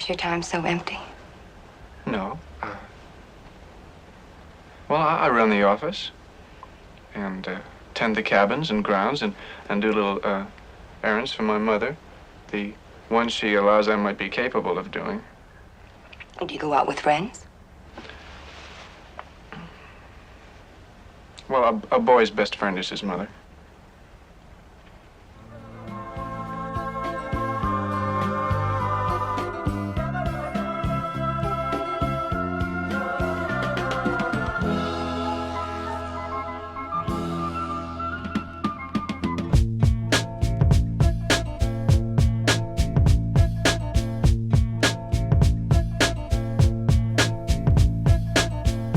your time so empty? No. Well, I run the office and tend the cabins and grounds and do little errands for my mother. The ones she allows I might be capable of doing. Do you go out with friends? Well, a boy's best friend is his mother.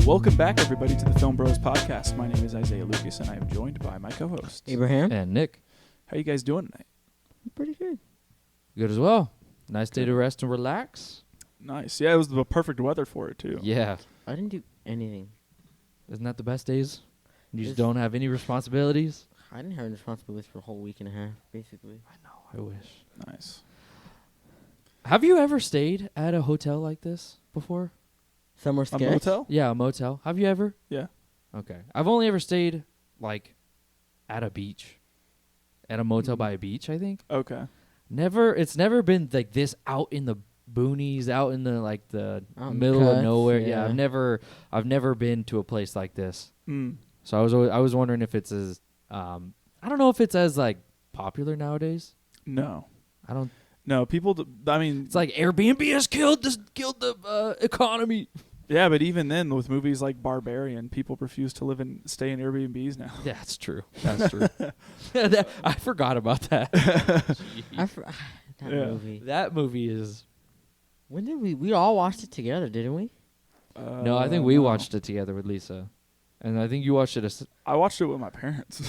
Welcome back, everybody, to the Film Bros Podcast. My name is Isaiah Lucas, and I am joined by my co-hosts. Abraham. And Nick. How you guys doing tonight? Pretty good. Good as well. Nice day to rest and relax. Nice. Yeah, it was the perfect weather for it, too. Yeah. I didn't do anything. Isn't that the best days? You just It's- don't have any responsibilities? I didn't have responsibilities for a whole week and a half, basically. I know. I wish. Nice. Have you ever stayed at a hotel like this before? Summer A sketch. motel? Yeah, a motel. Have you ever? Yeah. Okay. I've only ever stayed, like, at a beach. At a motel by a beach, I think. Okay. It's never been, like, this out in the boonies, out in the, like, the Out in the middle of cuts, nowhere. yeah. I've never been to a place like this. Mm. So I was wondering if it's as I don't know if it's as like popular nowadays. No. I don't. No, people, I mean, It's like Airbnb has killed the economy. yeah, but even then, with movies like Barbarian, people refuse to stay in Airbnbs now. Yeah, that's true. That's true. I forgot about that. That Yeah. movie. That movie is. When did we all watched it together, didn't we? No, I think we no. watched it together with Lisa, and I think you watched it. I watched it with my parents.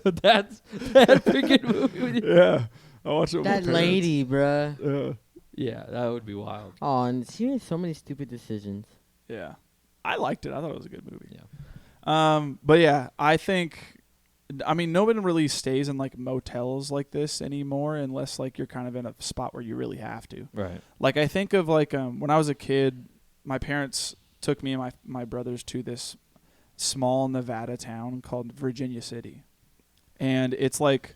That's that freaking movie. With you. Yeah. I watched it with my That parents. lady, bruh. Yeah, that would be wild. Oh, and she made so many stupid decisions. Yeah. I liked it. I thought it was a good movie. Yeah. But yeah, I think, I mean, nobody really stays in like motels like this anymore unless like you're kind of in a spot where you really have to. Right. Like I think of like when I was a kid, my parents took me and my brothers to this small Nevada town called Virginia City. And it's like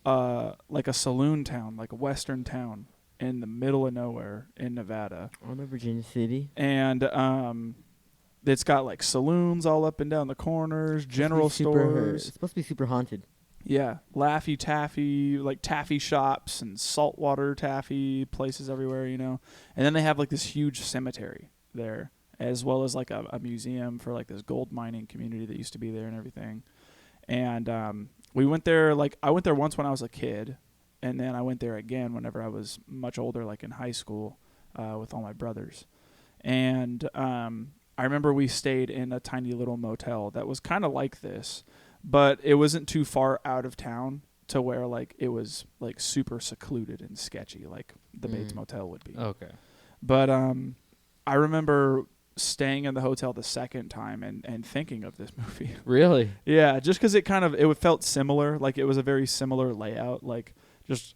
a saloon town, like a western town in the middle of nowhere in Nevada. I remember Virginia City. And it's got like saloons all up and down the corners, general It's stores. supposed to be super haunted. Yeah, Laffy Taffy, like taffy shops and saltwater taffy places everywhere, you know. And then they have like this huge cemetery there, as well as like a museum for like this gold mining community that used to be there and everything. And we went there, like I went there once when I was a kid, and then I went there again whenever I was much older, like in high school, with all my brothers. And I remember we stayed in a tiny little motel that was kind of like this, but it wasn't too far out of town to where like it was like super secluded and sketchy like the Bates Motel would be. Okay. But I remember staying in the hotel the second time and thinking of this movie. Really? Yeah, just because it felt similar. Like it was a very similar layout, like just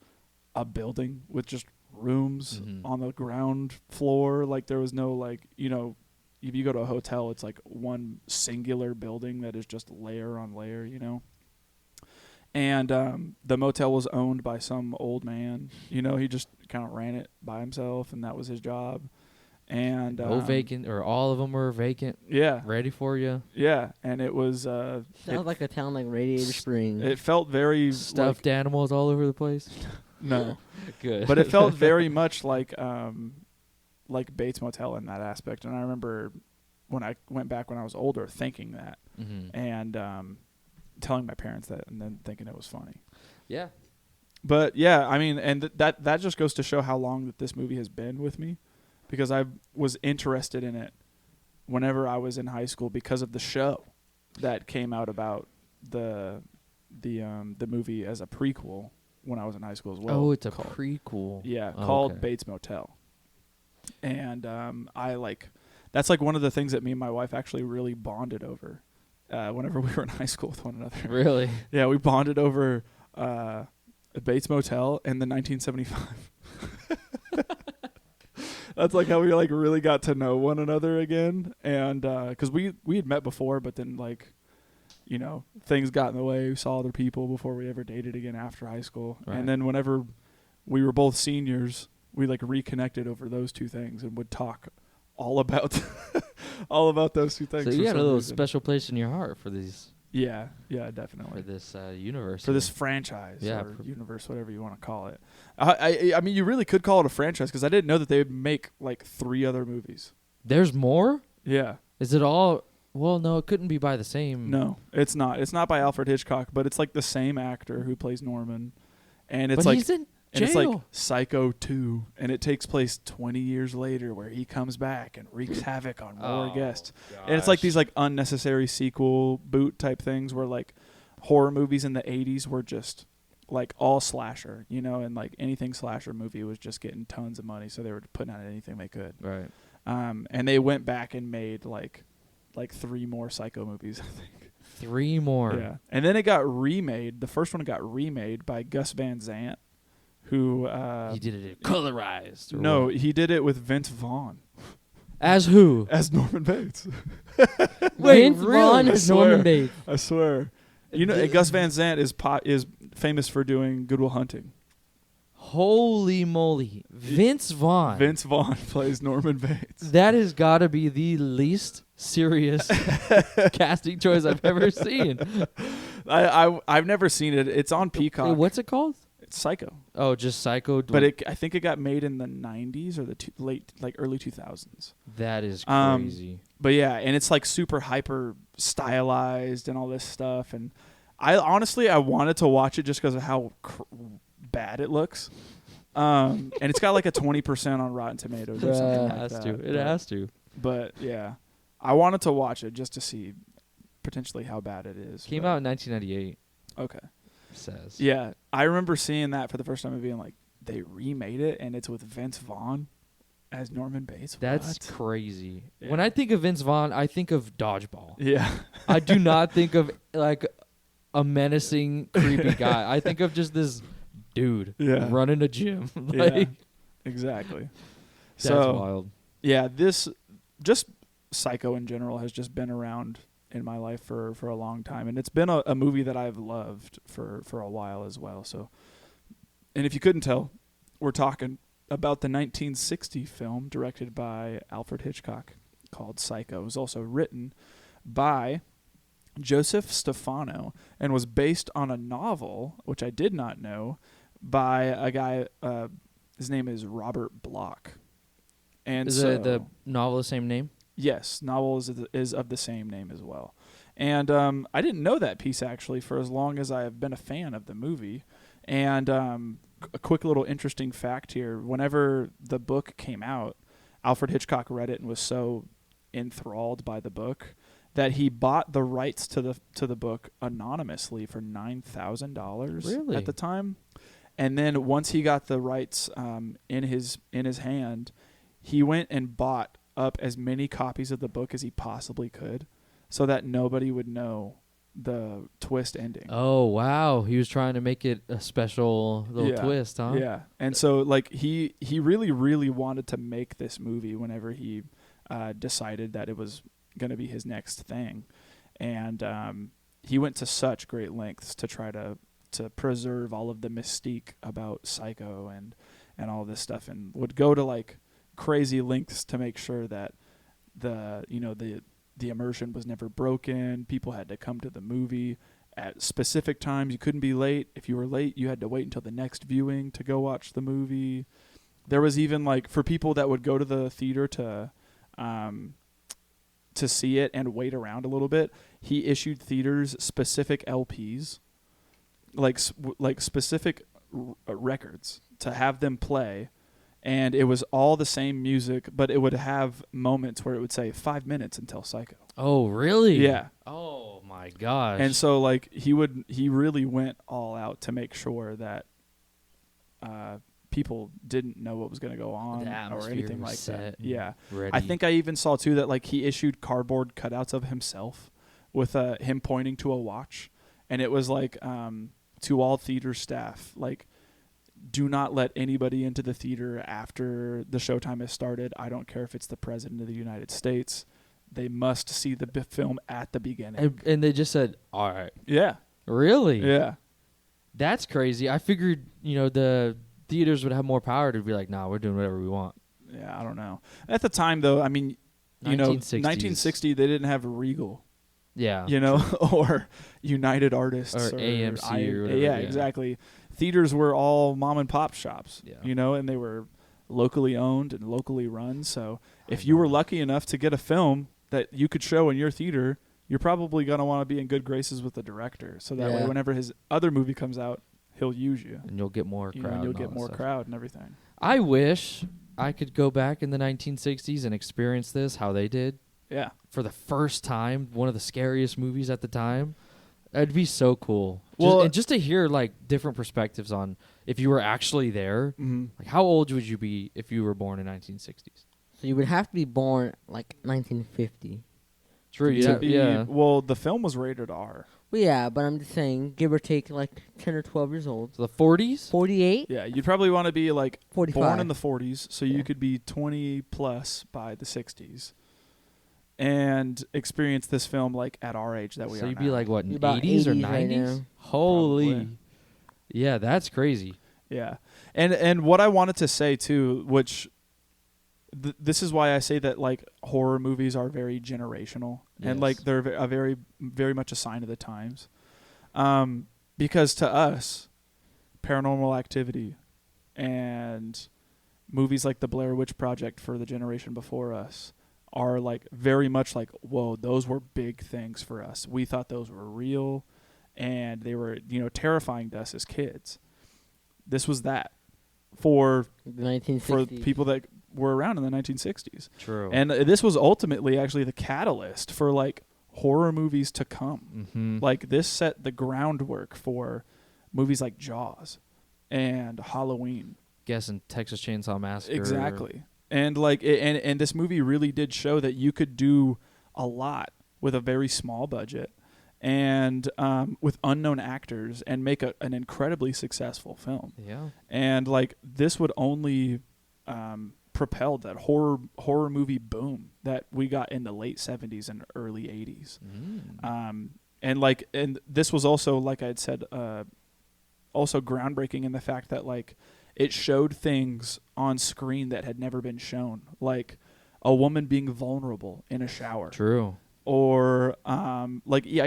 a building with just rooms on the ground floor. Like there was no like, you know, if you go to a hotel, it's like one singular building that is just layer on layer, you know. And the motel was owned by some old man. You know, he just kind of ran it by himself, and that was his job. And No vacant, or all of them were vacant. Yeah. Ready for you. Yeah, and it was Sounds like a town like Radiator Springs. it felt very Stuffed animals all over the place. no. Good. But it felt very much like Bates Motel in that aspect. And I remember when I went back when I was older thinking that and telling my parents that and then thinking it was funny. Yeah. But yeah, I mean, and that just goes to show how long that this movie has been with me, because I was interested in it whenever I was in high school because of the show that came out about the movie as a prequel when I was in high school as well. Oh, it's a prequel. Yeah, Oh, called okay. Bates Motel. And that's like one of the things that me and my wife actually really bonded over whenever we were in high school with one another. Really? Yeah, we bonded over Bates Motel and the 1975. That's like how we like really got to know one another again, and because we had met before, but then like, you know, things got in the way. We saw other people before we ever dated again after high school, Right. and then whenever we were both seniors, we like reconnected over those two things and would talk all about all about those two things. So for you had a some little reason. special place in your heart for these, Yeah, for definitely. this universe. For this here. franchise Yeah, or universe, whatever you want to call it. I mean, you really could call it a franchise because I didn't know that they would make like 3 other movies. There's more. Yeah. Is it all? Well, no, it couldn't be by the same. No, it's not. It's not by Alfred Hitchcock, but it's like the same actor who plays Norman, and it's but like he's in and jail. it's like Psycho 2, and it takes place 20 years later, where he comes back and wreaks havoc on more guests. And it's like these like unnecessary sequel boot type things, where like horror movies in the 80s were just like all slasher, you know, and like anything slasher movie was just getting tons of money, so they were putting out anything they could. Right. And they went back and made like 3 more Psycho movies, I think. 3 more. Yeah, and then it got remade. The first one got remade by Gus Van Sant, who He did it colorized. or no, what? he did it with Vince Vaughn As who? as Norman Bates. Wait, Vince Vaughn I is swear. Norman Bates. I swear. You know, Gus Van Sant is famous for doing Good Will Hunting. Holy moly, Vince Vaughn. Vince Vaughn plays Norman Bates. That has got to be the least serious casting choice I've ever seen. I've never seen it. It's on Peacock. Wait, what's it called? It's Psycho. Oh, just Psycho. But I think it got made in the 90s or the early 2000s. That is Um, crazy. But yeah, and it's like super hyper stylized and all this stuff. And I honestly wanted to watch it just because of how bad it looks. And it's got like a 20% on Rotten Tomatoes or something It like has that. to. It but, has to. But yeah, I wanted to watch it just to see potentially how bad it is. Came but- out in 1998. Okay. Says. Yeah, I remember seeing that for the first time and being like, they remade it and it's with Vince Vaughn as Norman Bates. That's What? crazy. Yeah. When I think of Vince Vaughn, I think of Dodgeball. Yeah. I do not think of like a menacing, creepy guy. I think of just this dude running a gym. like, Yeah. Exactly. That's So wild. yeah, this just Psycho in general has just been around in my life for a long time, and it's been a movie that I've loved for a while as well. So, and if you couldn't tell, we're talking about the 1960 film directed by Alfred Hitchcock called Psycho. It was also written by Joseph Stefano and was based on a novel, which I did not know, by a guy. His name is Robert Bloch. And Is so, the novel the same name? yes, novel is of the same name as well. And I didn't know that piece actually for as long as I have been a fan of the movie. And a quick little interesting fact here: whenever the book came out, Alfred Hitchcock read it and was so enthralled by the book that he bought the rights to the book anonymously for $9,000 Really? at the time. And then once he got the rights in his hand, he went and bought up as many copies of the book as he possibly could, so that nobody would know the twist ending. Oh wow, he was trying to make it a special little twist, huh? Yeah, and so like he really wanted to make this movie whenever he decided that it was going to be his next thing, and he went to such great lengths to try to preserve all of the mystique about Psycho and all this stuff, and would go to like crazy lengths to make sure that the immersion was never broken. People had to come to the movie at specific times. You couldn't be late. If you were late, you had to wait until the next viewing to go watch the movie. There was even like for people that would go to the theater to see it and wait around a little bit, he issued theaters specific LPs, like specific records to have them play. And it was all the same music, but it would have moments where it would say 5 minutes until Psycho. Oh really? Yeah. Oh my gosh. And so like he really went all out to make sure that people didn't know what was going to go on The or atmosphere anything was like set that. and Yeah. ready. I think I even saw too that like he issued cardboard cutouts of himself with him pointing to a watch, and it was like to all theater staff, like do not let anybody into the theater after the showtime has started. I don't care if it's the president of the United States. They must see the film at the beginning. And they just said, all right. Yeah. Really? Yeah. That's crazy. I figured, the theaters would have more power to be like, nah, we're doing whatever we want. Yeah, I don't know. At the time, though, I mean, 1960, they didn't have Regal. Yeah. Or United Artists. Or AMC or whatever. Yeah, exactly. Theaters were all mom and pop shops, yeah. And they were locally owned and locally run. So if you were lucky enough to get a film that you could show in your theater, you're probably going to want to be in good graces with the director. So that way, whenever his other movie comes out, he'll use you. And you'll get more crowd. And you'll get more crowd and everything. I wish I could go back in the 1960s and experience this, how they did. Yeah. For the first time, one of the scariest movies at the time. That'd be so cool. Well, just to hear like different perspectives on if you were actually there. Mm-hmm. Like, how old would you be if you were born in 1960s? So you would have to be born like 1950. True. Yeah. Well, the film was rated R. Well, yeah, but I'm just saying, give or take like 10 or 12 years old. So the 40s? 48? Yeah, you'd probably want to be like 45. born in the 40s, so you could be 20 plus by the 60s. And experience this film like at our age that we are. So you'd now. be like what, in About 80s or 80s right 90s? now. Holy. Probably. Yeah, that's crazy. Yeah. And what I wanted to say too, which this is why I say that like horror movies are very generational and like they're a very very much a sign of the times. Because to us, Paranormal Activity and movies like The Blair Witch Project for the generation before us are like very much like, whoa, those were big things for us. We thought those were real and they were, terrifying to us as kids. This was that for The 1960s. for people that were around in the 1960s. True. And this was ultimately actually the catalyst for like horror movies to come. Mm-hmm. Like this set the groundwork for movies like Jaws and Halloween. Guessing Texas Chainsaw Massacre. Exactly. And like and this movie really did show that you could do a lot with a very small budget and with unknown actors and make an incredibly successful film. Yeah. And like this would only propelled that horror movie boom that we got in the late 70s and early 80s. And this was also, like I had said, also groundbreaking in the fact that like it showed things on screen that had never been shown, like a woman being vulnerable in a shower. True. Or I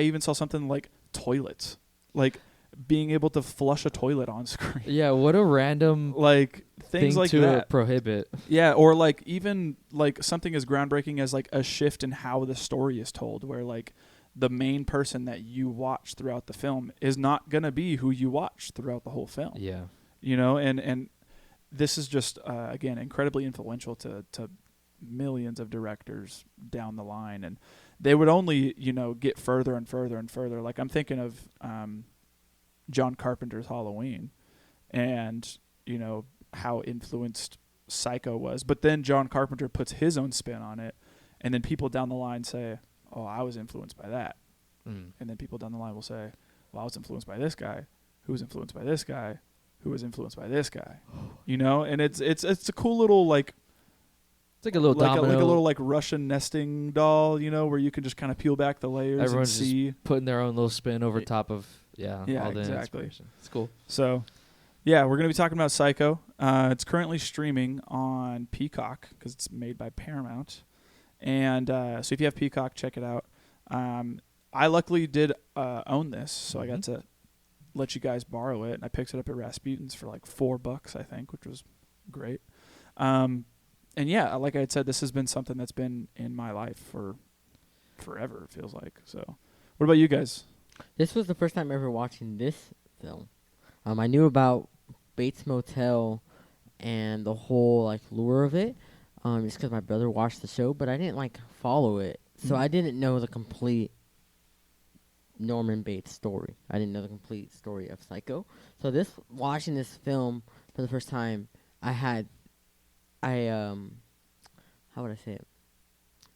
even saw something like toilets, like being able to flush a toilet on screen. Yeah, what a random like things thing like to that. prohibit. Yeah, or like even like something as groundbreaking as like a shift in how the story is told, where like the main person that you watch throughout the film is not gonna be who you watch throughout the whole film. Yeah. And this is just again incredibly influential to millions of directors down the line, and they would only get further and further and further. Like I'm thinking of John Carpenter's Halloween, and how influenced Psycho was. But then John Carpenter puts his own spin on it, and then people down the line say, "Oh, I was influenced by that," and then people down the line will say, "Well, I was influenced by this guy, who was influenced by this guy, who was influenced by this guy," And it's a cool little like. It's like a little domino. Like a little like Russian nesting doll, where you can just kind of peel back the layers Everyone's and see. just putting their own little spin over top of all the exactly. inspiration. It's cool. So, yeah, we're going to be talking about Psycho. It's currently streaming on Peacock because it's made by Paramount. And so if you have Peacock, check it out. I luckily did own this, so I got to let you guys borrow it. And I picked it up at Rasputin's for like $4, I think, which was great. And yeah, like I had said, this has been something that's been in my life for forever, it feels like. So what about you guys? This was the first time ever watching this film. I knew about Bates Motel and the whole like lure of it, just because my brother watched the show, but I didn't like follow it, so I didn't know the complete Norman Bates story. I didn't know the complete story of Psycho. So watching this film for the first time, how would I say it?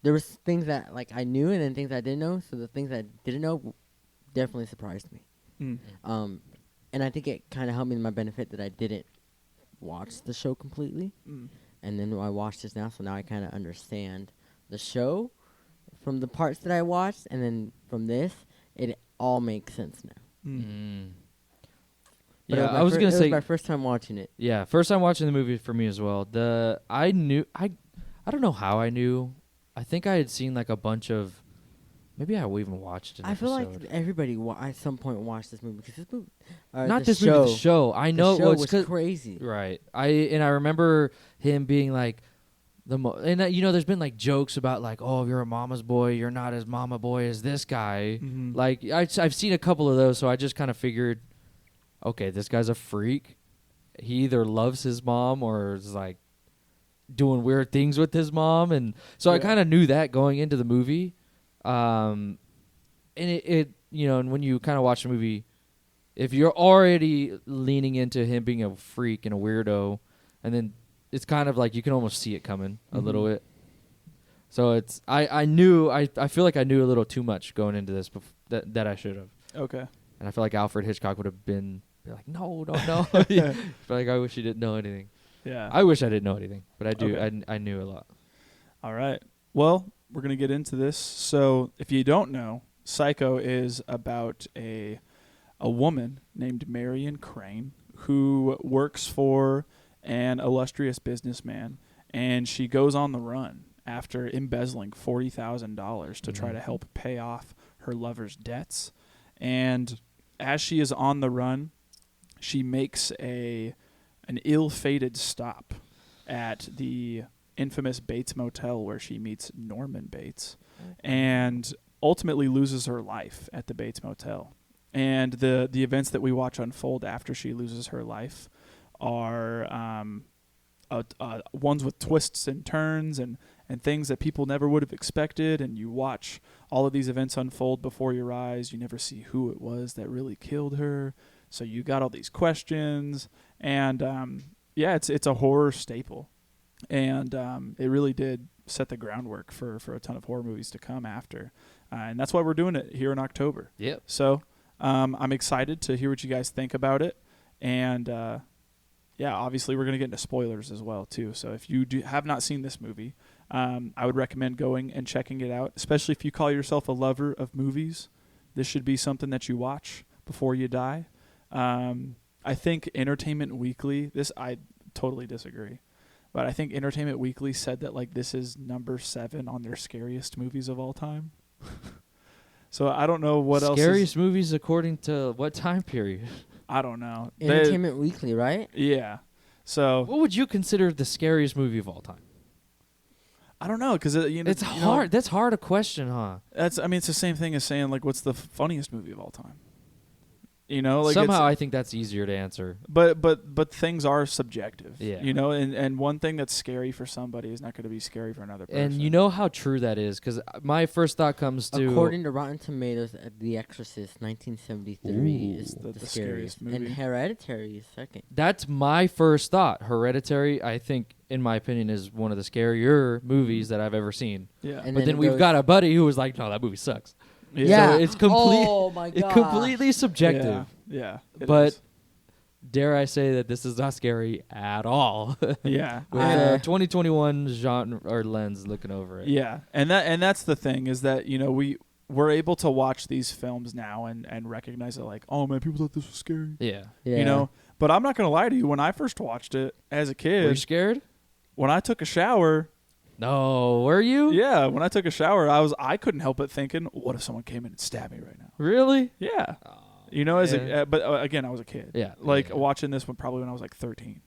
There was things that like I knew and then things I didn't know. So the things I didn't know definitely surprised me. And I think it kind of helped me in my benefit that I didn't watched the show completely, Mm. and then I watched this now, so now I kind of understand the show from the parts that I watched, and then from this, it all makes sense now. Mm. But Yeah, it I was gonna it say. was my first time watching it. Yeah, first time watching the movie for me as well. I don't know how I knew. I think I had seen like a bunch of. Maybe I even watched an I feel episode. like everybody at some point watched this movie because this movie, Not the this show, movie, the show. I know the show it was 'cause- crazy. Right. I remember him being like there's been like jokes about like, oh, you're a mama's boy, you're not as mama boy as this guy. Mhm. Like I've seen a couple of those, so I just kind of figured, okay, this guy's a freak. He either loves his mom or is like doing weird things with his mom, and so I Yeah. kind of knew that going into the movie. And it and when you kind of watch the movie, if you're already leaning into him being a freak and a weirdo, and then it's kind of like you can almost see it coming a little bit. So it's I feel like I knew a little too much going into this that I should have. Okay. And I feel like Alfred Hitchcock would have been like, no, don't know. I feel like I wish he didn't know anything. Yeah. I wish I didn't know anything, but I do. Okay. I knew a lot. All right. Well, we're going to get into this. So, if you don't know, Psycho is about a woman named Marion Crane who works for an illustrious businessman, and she goes on the run after embezzling $40,000 to try to help pay off her lover's debts. And as she is on the run, she makes an ill-fated stop at the infamous Bates Motel where she meets Norman Bates and ultimately loses her life at the Bates Motel. And the events that we watch unfold after she loses her life are ones with twists and turns and things that people never would have expected, and you watch all of these events unfold before your eyes. You never see who it was that really killed her, so you got all these questions, and it's a horror staple. And it really did set the groundwork for a ton of horror movies to come after. And that's why we're doing it here in October. Yep. So I'm excited to hear what you guys think about it. And, obviously we're going to get into spoilers as well, too. So if you have not seen this movie, I would recommend going and checking it out, especially if you call yourself a lover of movies. This should be something that you watch before you die. I think Entertainment Weekly, I totally disagree. But I think Entertainment Weekly said that like this is number 7 on their scariest movies of all time. So I don't know what else. Scariest movies according to what time period? I don't know. Entertainment Weekly, right? Yeah. So What would you consider the scariest movie of all time? I don't know because It's hard. That's hard a question, huh? It's the same thing as saying like what's the funniest movie of all time. Like Somehow I think that's easier to answer. But things are subjective. Yeah. And one thing that's scary for somebody is not going to be scary for another person. And you know how true that is, because my first thought comes to According to Rotten Tomatoes, The Exorcist, 1973 is the the scariest scariest, movie. and Hereditary is second. that's my first thought. Hereditary, I think, in my opinion, is one of the scarier movies that I've ever seen. Yeah. And But then it we've goes- got a buddy who was like, "No, that movie sucks." Yeah. So it's complete. Oh my It's god. completely subjective. Yeah. it But is. dare I say that this is not scary at all? Yeah. With a 2021 genre or lens looking over it. Yeah, and that's the thing is that we're able to watch these films now and recognize it like, oh man, people thought this was scary. Yeah. Yeah. But I'm not gonna lie to you. When I first watched it as a Were you kid, scared? when I took a shower, No. Were you? yeah, when I took a shower, I couldn't help but thinking, what if someone came in and stabbed me right now? Really? Yeah, yeah. but again, I was a kid. Yeah. Like Yeah. watching this one probably when I was like 13.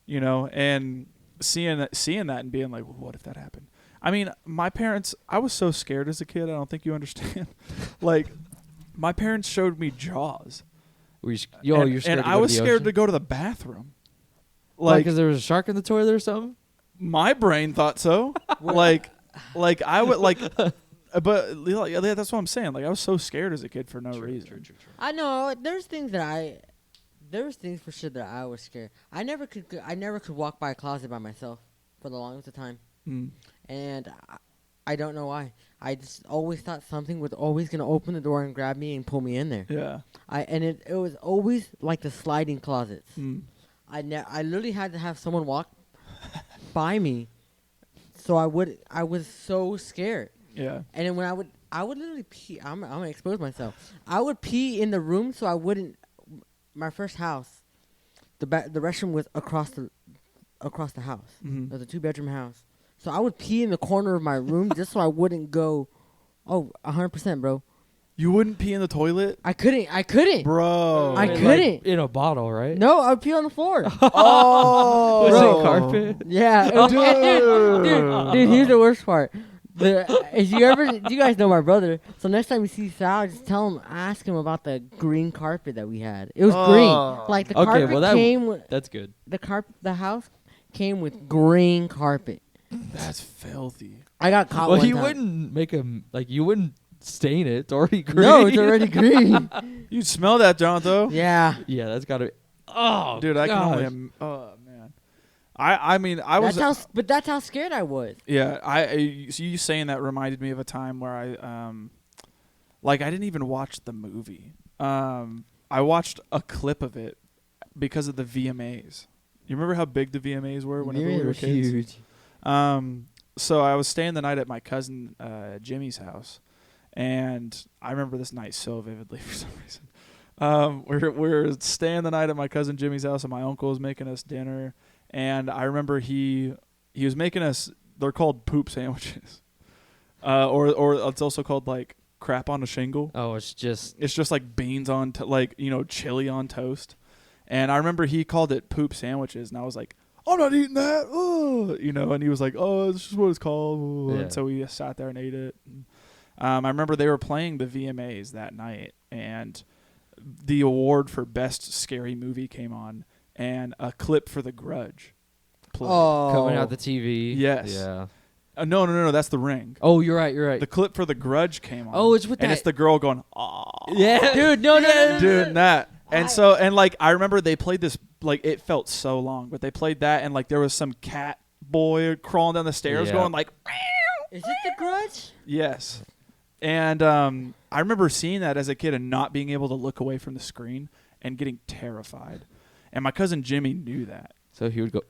And seeing that and being like, well, what if that happened? I mean, my parents, I was so scared as a kid. I don't think you understand. Like, my parents showed me Jaws. Were you? and, You're scared. and to I go was to the scared ocean? to go to the bathroom. Like, Like, because there was a shark in the toilet or something. my brain thought so. like I would like, but that's what I'm saying. Like, I was so scared as a kid for no reason. True. I know there's things for sure that I was scared. I never could walk by a closet by myself for the longest of time, and I don't know why. I just always thought something was always gonna open the door and grab me and pull me in there. Yeah. It was always like the sliding closets. I literally had to have someone walk by me, so I was so scared. Yeah. And then when I would literally pee. I'm gonna expose myself. I would pee in the room so I wouldn't. My first house, the restroom was across the house. Mhm. It was a 2-bedroom house. So I would pee in the corner of my room just so I wouldn't go. Oh, 100%, bro. You wouldn't pee in the toilet, I couldn't. bro. I Like, couldn't. in a bottle, right? No, I would pee on the floor. Oh, Was Bro. it carpet? Yeah, dude, here's the worst part. If you guys know my brother, so next time you see Sal, just ask him about the green carpet that we had. It was green. Like the Okay, carpet well, came with That's good. the house came with green carpet. That's filthy. I got caught Well, one you time. wouldn't make you wouldn't stain it. It's already green. No, it's already green. You smell that, Jonathan? Yeah. Yeah, that's gotta be. Oh, Dude, I can gosh. only. Oh man. I mean, I was. But that's how scared I was. Yeah, so you saying that reminded me of a time where I I didn't even watch the movie. I watched a clip of it because of the VMAs. You remember how big the VMAs were whenever we were kids? Huge. So I was staying the night at my cousin Jimmy's house, and I remember this night so vividly for some reason. We were staying the night at my cousin Jimmy's house, and my uncle was making us dinner. And I remember he was making us. They're called poop sandwiches, or it's also called like crap on a shingle. Oh, it's just like beans on chili on toast. And I remember he called it poop sandwiches, and I was like, I'm not eating that. And he was like, oh, this is what it's called. Yeah. And so we just sat there and ate it. I remember they were playing the VMAs that night, and the award for best scary movie came on, and a clip for The Grudge played. Oh. coming out the TV. Yes. Yeah. No, that's The Ring. Oh, you're right. The clip for The Grudge came on. Oh, it's with and that- it's the girl going, oh. Yeah. Dude, no. Dude, that. And I remember they played this, it felt so long, but they played that, and there was some cat boy crawling down the stairs Yeah. going like, Is it The Grudge? yes. And I remember seeing that as a kid and not being able to look away from the screen and getting terrified. And my cousin Jimmy knew that. So he would go.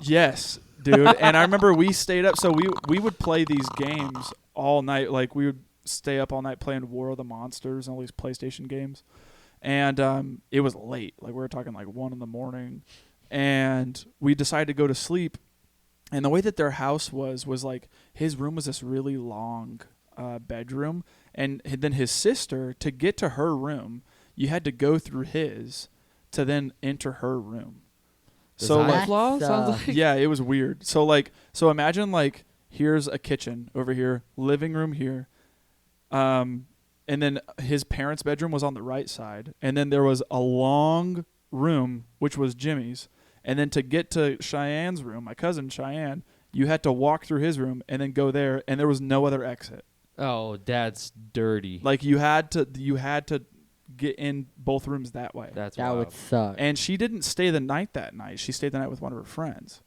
Yes, dude. And I remember we stayed up, so we would play these games all night. Like we would stay up all night playing War of the Monsters and all these PlayStation games. And it was late. Like we were talking 1 a.m. And we decided to go to sleep. And the way that their house was his room was this really long bedroom, and then his sister, to get to her room, you had to go through his to then enter her room. So That's, Flaw sounds like. yeah, it was weird. So imagine here's a kitchen over here, living room here, and then his parents' bedroom was on the right side, and then there was a long room which was Jimmy's, and then to get to Cheyenne's room, my cousin Cheyenne, you had to walk through his room and then go there, and there was no other exit. Oh, that's dirty. You had to get in both rooms that way. That That would suck. And she didn't stay the night that night. She stayed the night with one of her friends.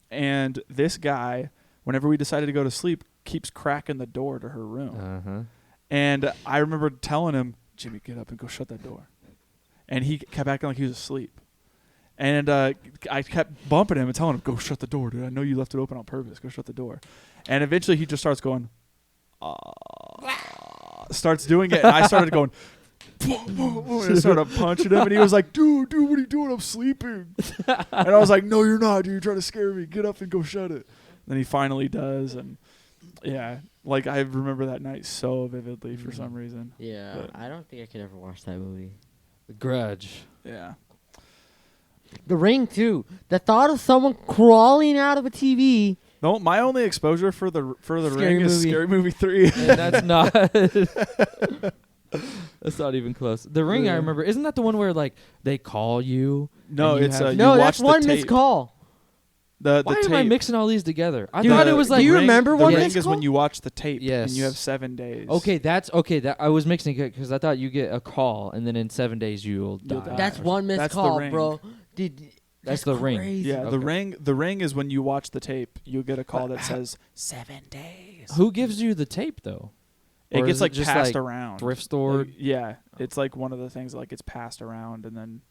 And this guy, whenever we decided to go to sleep, keeps cracking the door to her room. And I remember telling him, Jimmy, get up and go shut that door. And he kept acting like he was asleep. And I kept bumping him and telling him, go shut the door, dude. I know you left it open on purpose. Go shut the door. And eventually he just starts going, starts doing it. And I started going, and I started punching him. And he was like, dude, what are you doing? I'm sleeping. And I was like, no, you're not, dude. You're trying to scare me. Get up and go shut it. And then he finally does. And yeah, I remember that night so vividly for some reason. Yeah, But- I don't think I could ever watch that movie. The Grudge. Yeah. The Ring too. The thought of someone crawling out of a TV. No, my only exposure for the Scary Ring is Movie. Scary Movie 3. And that's not. That's not even close. The Ring, I Yeah. remember. Isn't that the one where they call you? No, and you it's have- you No, watch that's the one tape. missed call. The Why tape. am I mixing all these together? I Dude, thought it was do like. you remember the one Ring missed is call? when you watch the tape. Yes. And you have 7 days. Okay, that's okay. That I was mixing it because I thought you get a call and then in 7 days you'll die. die. That's one missed That's the call, Ring. bro. That's the Ring. crazy. Yeah, the Okay. ring is when you watch the tape, you get a call that says 7 days. Who gives you the tape though? It Or gets is passed around. Thrift store. Yeah, it's one of the things that gets passed around, and then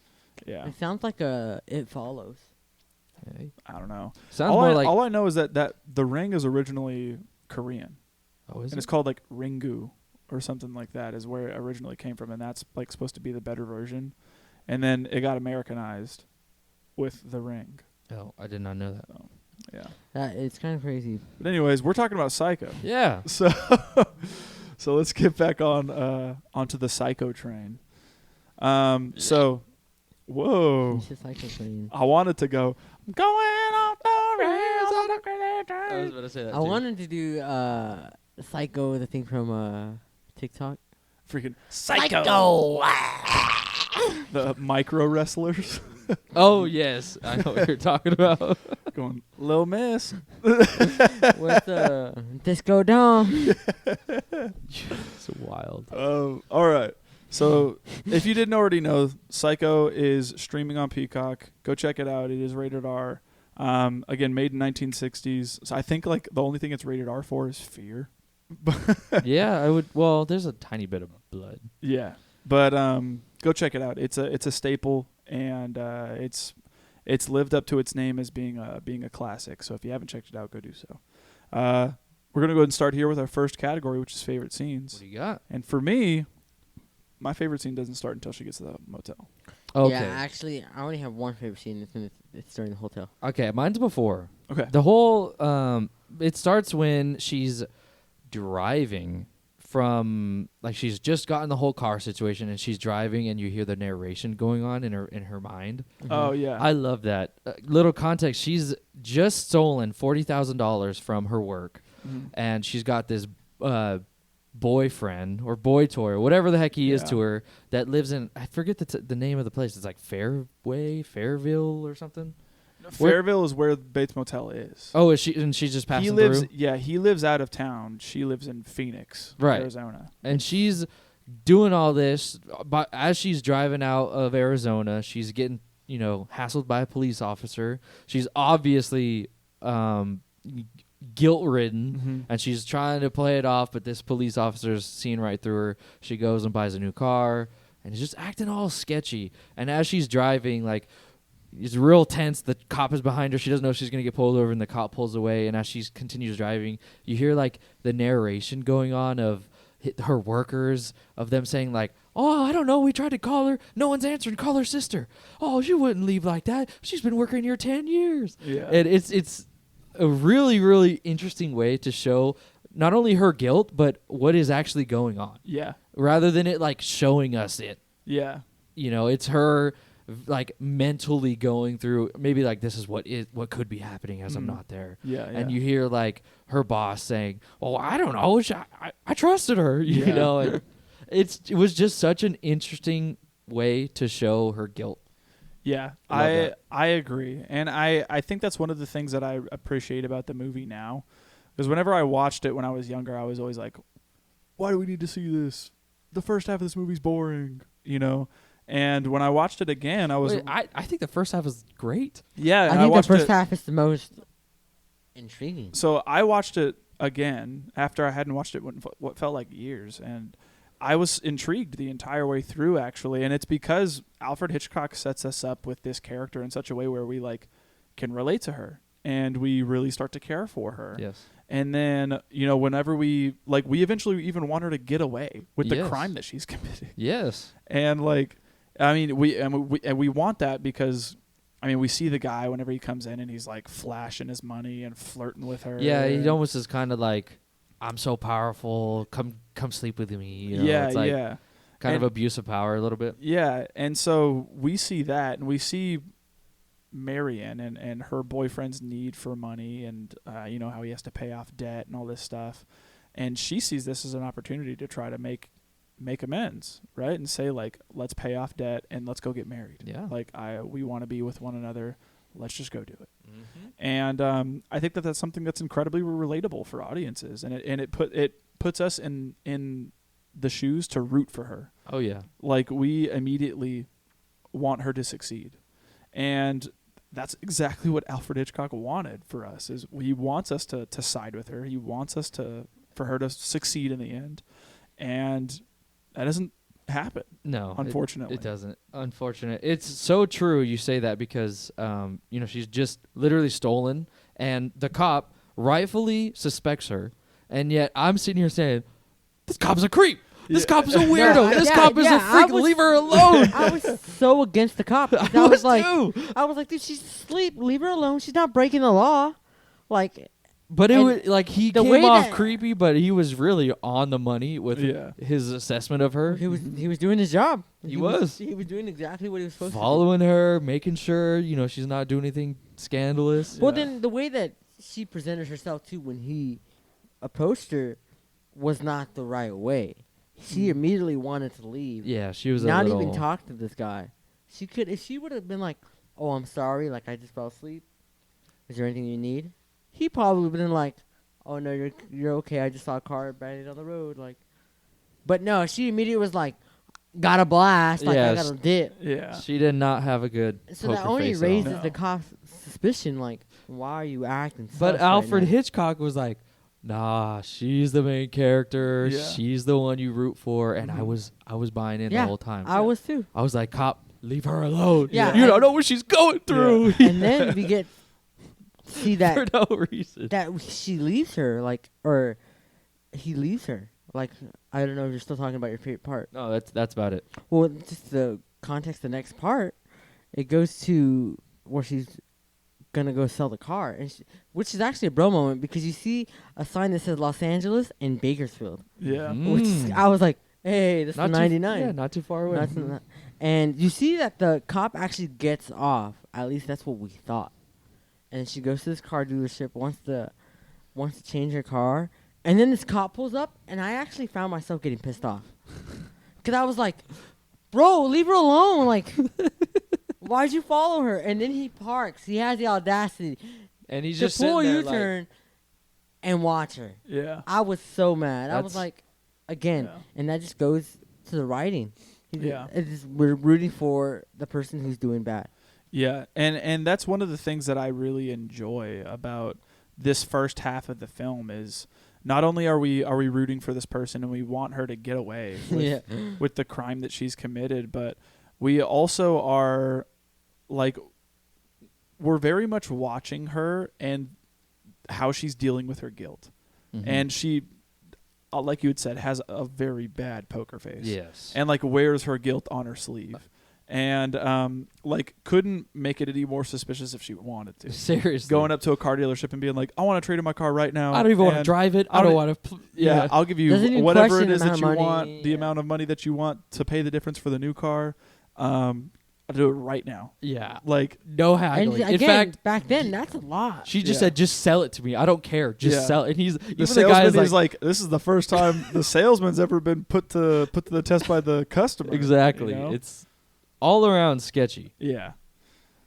Yeah. It sounds like It Follows. Okay. I don't know. Sounds all more I, like. all I know is that The Ring is originally Korean, Oh, is and it's it? called like Ringu or something like that. Is where it originally came from, and that's like supposed to be the better version. And then it got Americanized with The Ring. Oh, I did not know that. So, yeah. It's kind of crazy. But anyways, we're talking about Psycho. Yeah. So so let's get back onto the Psycho train. So whoa. It's just like a train. I wanted to go I'm going off the rails on a crazy I was train. about to say that I too. wanted to do Psycho, the thing from TikTok. Freaking Psycho. The micro wrestlers Oh yes, I know what you're talking about. going, Lil Miss. With Disco Dome. It's wild. All right. So if you didn't already know, Psycho is streaming on Peacock. Go check it out. It is rated R. Again, made in 1960s. So I think like the only thing it's rated R for is fear. Yeah, I would. Well, there's a tiny bit of blood. Yeah, but go check it out. It's a staple, and it's lived up to its name as being a classic. So if you haven't checked it out, go do so. We're gonna go ahead and start here with our first category, which is favorite What scenes. do you got? And for me, my favorite scene doesn't start until she gets to the motel. Okay. Yeah, actually, I only have one favorite scene. It's during the hotel. Okay, mine's before. Okay. The whole it starts when she's driving from like she's just gotten the whole car situation and she's driving and you hear the narration going on in her mind. Oh yeah. I love that. Little context, she's just stolen $40,000 from her work Mhm. and she's got this boyfriend or boy toy or whatever the heck he is Yeah. to her that lives in I forget the name of the place. It's like Fairville or something. Fairville is where Bates Motel is. Oh, is she? And she's just passing He lives. through. Yeah, he lives out of town. She lives in Phoenix, Right. Arizona. And she's doing all this, but as she's driving out of Arizona, she's getting hassled by a police officer. She's obviously guilt-ridden, Mm-hmm. and she's trying to play it off, but this police officer's seeing right through her. She goes and buys a new car, and is just acting all sketchy. And as she's driving, like, it's real tense. The cop is behind her. She doesn't know if she's going to get pulled over, and the cop pulls away. And as she continues driving, you hear, like, the narration going on of her workers, of them saying, like, oh, I don't know. We tried to call her. No one's answering. Call her sister. Oh, she wouldn't leave like that. She's been working here 10 years. Yeah. And it's a really, really interesting way to show not only her guilt, but what is actually going on. Yeah. Rather than it, like, showing us it. Yeah. It's her like mentally going through maybe like this is what could be happening as I'm not there. Yeah. And you hear like her boss saying, "Oh, I don't know. I trusted her," you Yeah. know. And it was just such an interesting way to show her guilt. Yeah, Love that. I agree, and I think that's one of the things that I appreciate about the movie now, because whenever I watched it when I was younger, I was always like, why do we need to see this? The first half of this movie's boring, And when I watched it again, I was I think the first half was great. yeah. I and think the watched first it, half is the most intriguing. So I watched it again after I hadn't watched it what felt like years, and I was intrigued the entire way through, actually. And it's because Alfred Hitchcock sets us up with this character in such a way where we like can relate to her and we really start to care for her. Yes. And then, whenever we eventually even want her to get away with the Yes. crime that she's committing. Yes. And like, I mean, we want that because, I mean, we see the guy whenever he comes in and he's like flashing his money and flirting with her. Yeah, he almost is kind of like, I'm so powerful. Come sleep with me. Yeah, it's like yeah. kind of And- abuse of power a little bit. Yeah, and so we see that, and we see Marion and her boyfriend's need for money, and how he has to pay off debt and all this stuff, and she sees this as an opportunity to try to make amends, right? And say like, let's pay off debt and let's go get married. Yeah. Like we want to be with one another. Let's just go do it. Mm-hmm. And I think that's something that's incredibly relatable for audiences, and it puts us in the shoes to root for her. Oh yeah. Like we immediately want her to succeed, and that's exactly what Alfred Hitchcock wanted for us. Is he wants us to side with her. He wants us for her to succeed in the end, and that doesn't happen. No, unfortunately. it doesn't. Unfortunate. It's so true you say that because she's just literally stolen, and the cop rightfully suspects her, and yet I'm sitting here saying, "This cop's a creep. This cop's a weirdo. This cop is a freak. Leave her alone." I was so against the cop. I was like, dude, she's asleep. Leave her alone. She's not breaking the law. Like, but it was like he the came way off that- creepy, but he was really on the money with his assessment of her. he was doing his job. He was doing exactly what he was supposed following her, making sure she's not doing anything scandalous. to do. Well, then the way that she presented herself too when he approached her was not the right way. She immediately wanted to leave. Yeah, she was not a little even talk to this guy. She could, if she would have been like, "Oh, I'm sorry, like I just fell asleep. Is there anything you need?" He probably would have been like, "Oh no, you're okay. I just saw a car bandit on the road." Like, but no, she immediately was like, "Got a blast. Like I Yes. got a dip." Yeah. She did not have a good So poker that only face at all. raises No. the cop's suspicion. Like, why are you acting? But sus right Alfred now? Hitchcock was like, "Nah, she's the main character. Yeah. She's the one you root for." And I Mhm. was buying in Yeah, the whole time. I was too. I was like, "Cop, leave her alone. Yeah, You and- don't know what she's going through." And then we get see that for no reason. that she leaves her, like, or he leaves her. Like, I don't know if you're still talking about your favorite part. No, that's about it. Well, just the context, the next part, it goes to where she's gonna go sell the car, and which is actually a bro moment because you see a sign that says Los Angeles and Bakersfield. Yeah. Mm. Which is, I was like, hey, this is Not too- 99. Yeah, not too far away. And you see that the cop actually gets off. At least that's what we thought. And she goes to this car dealership, wants to change her car, and then this cop pulls up, and I actually found myself getting pissed off. Because I was like, bro, leave her alone. Like, why'd you follow her? And then he parks. He has the audacity And he's to just pull a sitting there like, U-turn and watch her. Yeah. I was so mad. I was That's- like, again, Yeah. and that just goes to the writing. Yeah. We're rooting for the person who's doing bad. Yeah, and that's one of the things that I really enjoy about this first half of the film is not only are we rooting for this person and we want her to get away with, with the crime that she's committed, but we also are like we're very much watching her and how she's dealing with her guilt. Mhm. And she like you had said has a very bad poker face. Yes. And like wears her guilt on her sleeve. And like couldn't make it any more suspicious if she wanted to. Seriously. Going up to a car dealership and being like, I want to trade in my car right now. I don't even want to and drive it. I I don't don't- want to. Yeah, I'll give Doesn't you even whatever it question is the that you amount of want, money, the yeah. amount of money that you want to pay the difference for the new car. I'll do it right now. Yeah. Like, No And haggling. again, In fact, back then, that's a lot. she just Yeah. said, "Just sell it to me. I don't care. Just Yeah. sell it." And he's the even the salesman guy is is like, this is the first time the salesman's ever been put to the test by the customer. exactly. you know? It's all around sketchy. Yeah.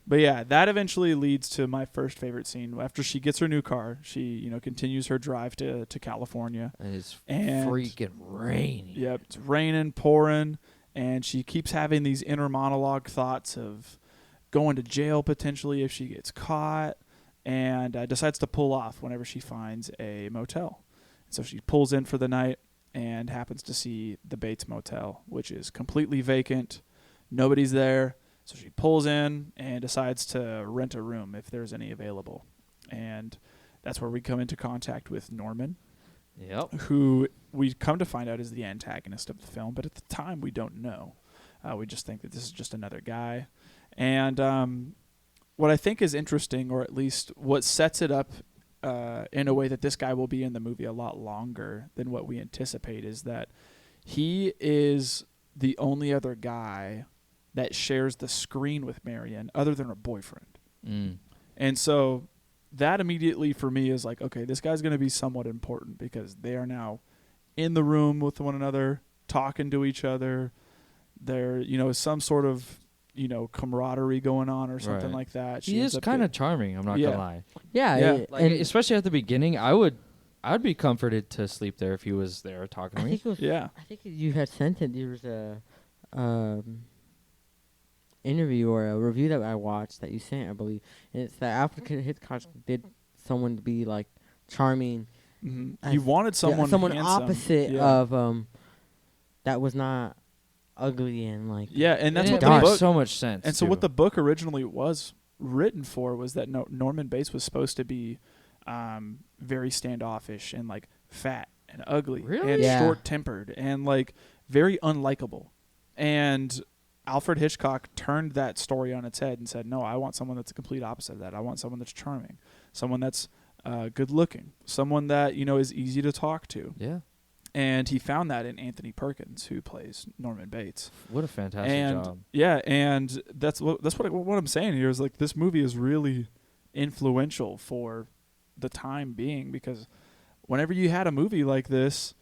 But yeah, that eventually leads to my first favorite scene. After she gets her new car, she, continues her drive to California. And it's And- freaking raining. Yep, it's raining, pouring, and she keeps having these inner monologue thoughts of going to jail potentially if she gets caught, and decides to pull off whenever she finds a motel. So she pulls in for the night and happens to see the Bates Motel, which is completely vacant. Nobody's there. So she pulls in and decides to rent a room if there's any available. And that's where we come into contact with Norman, Yep. who we come to find out is the antagonist of the film, but at the time we don't know. We just think that this is just another guy. And what I think is interesting, or at least what sets it up in a way that this guy will be in the movie a lot longer than what we anticipate, is that he is the only other guy that shares the screen with Marion other than her boyfriend. Mm. And so that immediately for me is like, okay, this guy's going to be somewhat important because they are now in the room with one another, talking to each other. There, some sort of, camaraderie going on or something Right. like that. He is kind of charming. I'm not Yeah. gonna lie. Yeah, Yeah. it- Like and especially at the beginning, I'd be comforted to sleep there if he was there talking I to me. think it was. Yeah. I think you had sent it. There was a interview or a review that I watched that you sent, I believe, and it's that Alfred Hitchcock did someone to be like charming. Mm-hmm. I He th- wanted someone someone handsome. opposite Yeah. of that was not ugly and like. Yeah, and that's And what it the makes book. so much sense. And so too. what the book originally was written for was that Norman Bates was supposed to be very standoffish and like fat and ugly Really? and Yeah. short-tempered and like very unlikable. And Alfred Hitchcock turned that story on its head and said, no, I want someone that's the complete opposite of that. I want someone that's charming, someone that's good-looking, someone that, is easy to talk to. Yeah. And he found that in Anthony Perkins, who plays Norman Bates. What a fantastic And job. yeah, and that's what I'm saying here is like this movie is really influential for the time being, because whenever you had a movie like this,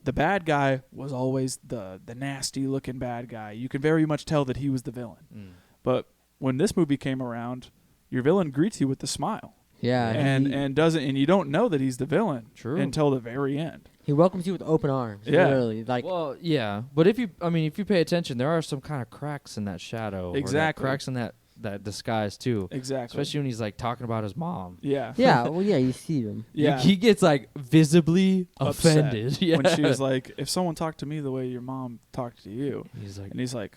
the bad guy was always the nasty looking bad guy. You could very much tell that he was the villain. Mm. But when this movie came around, your villain greets you with a smile. Yeah. And he, you don't know that he's the villain True. until the very end. he welcomes you with open arms. Yeah. Literally. Like. Well, yeah, but if you pay attention, there are some kind of cracks in that shadow. Exactly. Or cracks in that disguise too. Exactly. Especially when he's like talking about his mom. Yeah. yeah. Well, yeah. You see them. Yeah. He gets like visibly Upset offended. Yeah. when she was like, if someone talked to me the way your mom talked to you, He's like,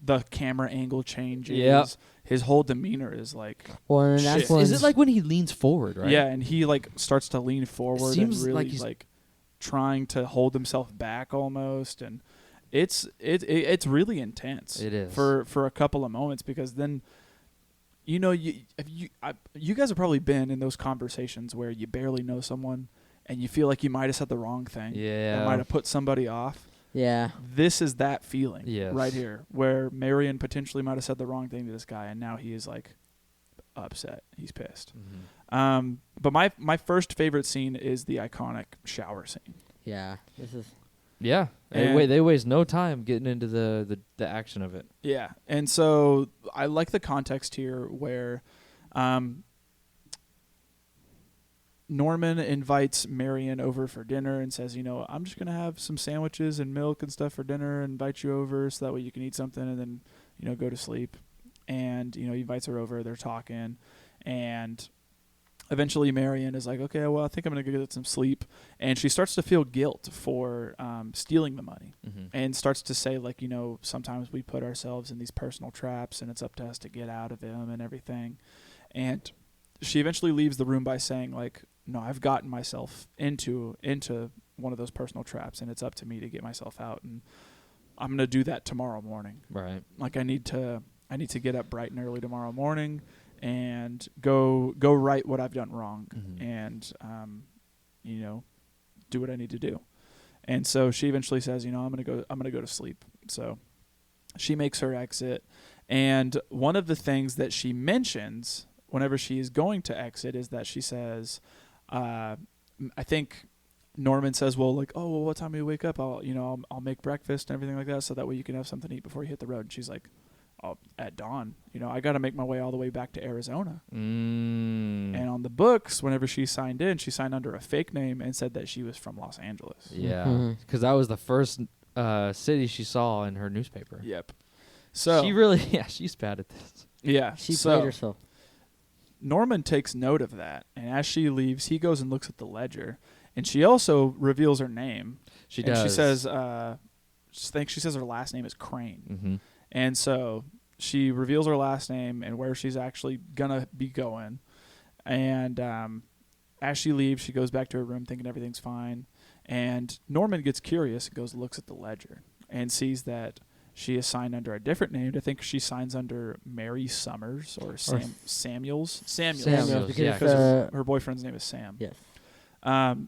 the camera angle changes. Yep. His whole demeanor is like, Well, and that's Shit. when. is it like when he leans forward, right? yeah, and he like starts to lean forward and seems really like he's- like trying to hold himself back almost, and it's really intense. It is. for a couple of moments, because then you guys have probably been in those conversations where you barely know someone and you feel like you might have said the wrong thing. Yeah. That might have put somebody off. Yeah. This is that feeling Yes. right here, where Marion potentially might have said the wrong thing to this guy, and now he is like upset. He's pissed. Mhm. But my first favorite scene is the iconic shower scene. Yeah. This is. Yeah. And- They waste no time getting into the action of it. Yeah, and so I like the context here where Norman invites Marion over for dinner and says, I'm just going to have some sandwiches and milk and stuff for dinner and invite you over so that way you can eat something and then, go to sleep. And, he invites her over. They're talking. And eventually Marion is like, okay, well, I think I'm going to go get some sleep. And she starts to feel guilt for stealing the money. Mhm. And starts to say, like, sometimes we put ourselves in these personal traps and it's up to us to get out of them and everything. And she eventually leaves the room by saying, like, no, I've gotten myself into one of those personal traps, and it's up to me to get myself out, and I'm going to do that tomorrow morning. Right. Like, I need to get up bright and early tomorrow morning and go right what I've done wrong, Mhm. and do what I need to do. And so she eventually says, I'm going to go to sleep. So she makes her exit, and one of the things that she mentions whenever she is going to exit is that she says, I think Norman says, well, like, oh, well, what time do you wake up? I'll make breakfast and everything like that, so that way you can have something to eat before you hit the road. And she's like, oh, at dawn, I got to make my way all the way back to Arizona. And on the books, whenever she signed in, she signed under a fake name and said that she was from Los Angeles. Yeah. Mhm. Because that was the first city she saw in her newspaper. Yep. So she really, she's bad at this. yeah, She so played herself. Norman takes note of that, and as she leaves, he goes and looks at the ledger, and she also reveals her name. She and does. She says, I think she says her last name is Crane. Mm-hmm. And so she reveals her last name and where she's actually gonna be going. And as she leaves, she goes back to her room thinking everything's fine. And Norman gets curious and goes and looks at the ledger and sees that she is signed under a different name. I think she signs under Mary Summers or Samuels. Samuels, because yeah, it's, Because her boyfriend's name is Sam. yes.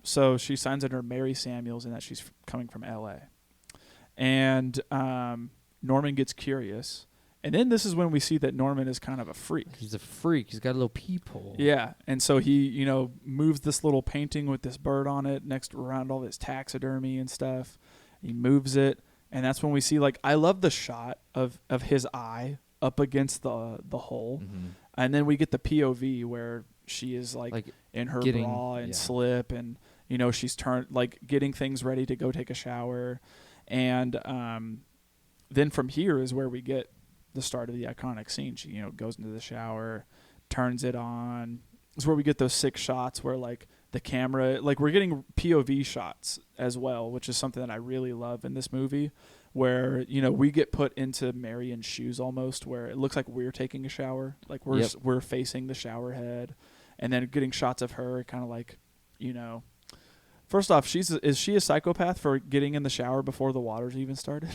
So she signs under Mary Samuels, and that she's coming from L.A. And Norman gets curious. And then this is when we see that Norman is kind of a freak. He's a freak. He's got a little peephole. Yeah. And so he, moves this little painting with this bird on it around all this taxidermy and stuff. He moves it. And that's when we see, like, I love the shot of his eye up against the hole. Mm-hmm. And then we get the POV where she is, like in her bra and slip, and, she's getting things ready to go take a shower. And then from here is where we get the start of the iconic scene. She, goes into the shower, turns it on. It's where we get those 6 shots where, like, the camera, like, we're getting POV shots as well, which is something that I really love in this movie, where we get put into Marion's shoes almost, where it looks like we're taking a shower, like we're facing the shower head, and then getting shots of her kind of like, first off, is she a psychopath for getting in the shower before the water's even started?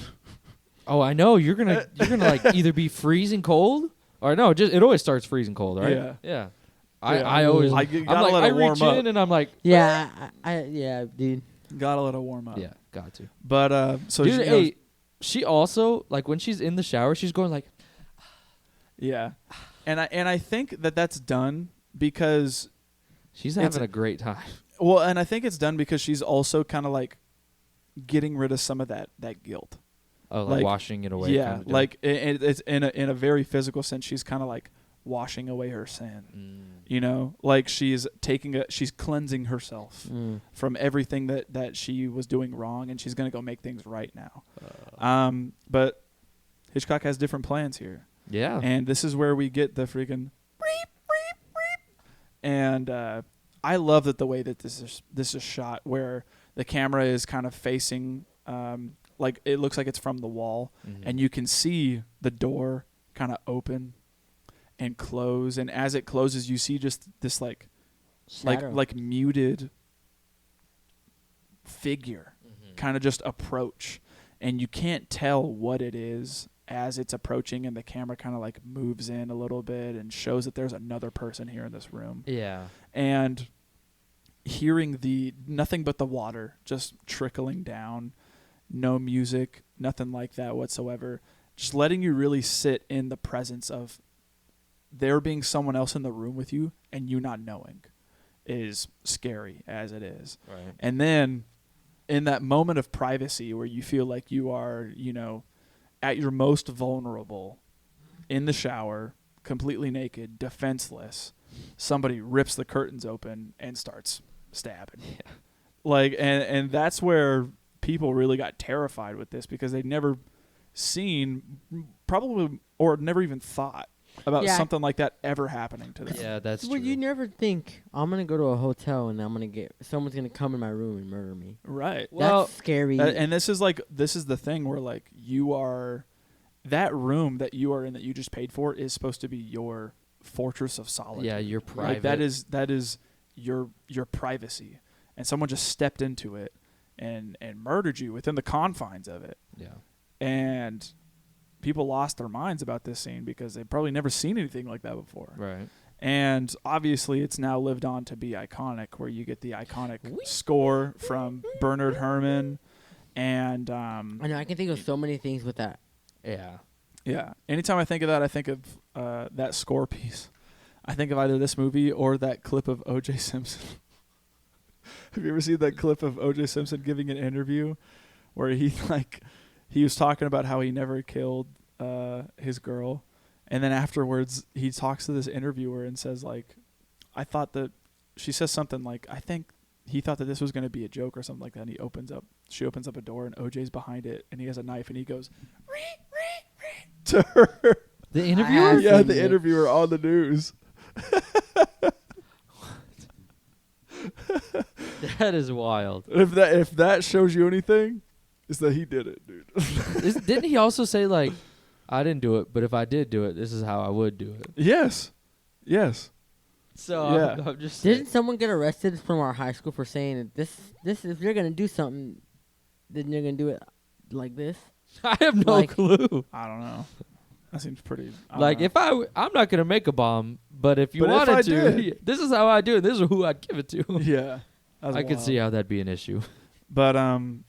Oh, I know. You're gonna like either be freezing cold or no. It always starts freezing cold, right? Yeah. Yeah. Yeah. I always. I reach in and I'm like, Yeah, yeah, dude. Gotta let it warm up. yeah, got to. But so Dude, she also like when she's in the shower, she's going like, yeah, and I think that's done because she's having a great time. Well, and I think it's done because she's also kind of like getting rid of some of that guilt. Oh, like washing it away. Yeah, kind of like it's in a very physical sense. She's kind of like washing away her sin. Like she's cleansing herself from everything that she was doing wrong, and she's gonna go make things right now. But Hitchcock has different plans here. Yeah, and this is where we get the freaking reep, reep, reep. And I love that the way that this is shot, where the camera is kind of facing, like it looks like it's from the wall, and you can see the door kind of open and close, and as it closes, you see just this like muted figure kind of just approach, and you can't tell what it is as it's approaching, and the camera kind of like moves in a little bit and shows that there's another person here in this room. Yeah. And hearing nothing but the water just trickling down, no music, nothing like that whatsoever, just letting you really sit in the presence of there being someone else in the room with you and you not knowing is scary as it is. Right. And then in that moment of privacy where you feel like you are, at your most vulnerable, in the shower, completely naked, defenseless, somebody rips the curtains open and starts stabbing. Yeah. Like, and that's where people really got terrified with this, because they'd never seen probably, or never even thought about something like that ever happening to them. Yeah, that's Well, true. you never think I'm gonna go to a hotel and someone's gonna come in my room and murder me. Right. Well, that's scary. And this is the thing where like you are, that room that you are in that you just paid for is supposed to be your fortress of solitude. Yeah, your private. Like that is your privacy, and someone just stepped into it and murdered you within the confines of it. Yeah. And people lost their minds about this scene because they've probably never seen anything like that before. Right. And obviously it's now lived on to be iconic, where you get the iconic score from Bernard Herrmann. And I know, I can think of so many things with that. Yeah. yeah, anytime I think of that, I think of that score piece. I think of either this movie or that clip of O.J. Simpson. Have you ever seen that clip of O.J. Simpson giving an interview where he was talking about how he never killed his girl, and then afterwards he talks to this interviewer and says like, she says something like, I think he thought that this was going to be a joke or something like that, and she opens up a door and OJ's behind it and he has a knife and he goes to her. The interviewer? Yeah, the interviewer on the news. That is wild. If that shows you anything, it's that he did it, dude. Didn't he also say like, I didn't do it, but if I did do it, this is how I would do it? Yes. So Yeah. I'm just saying. Didn't someone get arrested from our high school for saying that this if you're gonna do something, then you're gonna do it like this? I have no clue. I don't know. That seems pretty. Like if I'm not gonna make a bomb, but if you But if wanted I to, did. this is how I do it. This is who I'd give it to. Yeah. I could see how that'd be an issue. But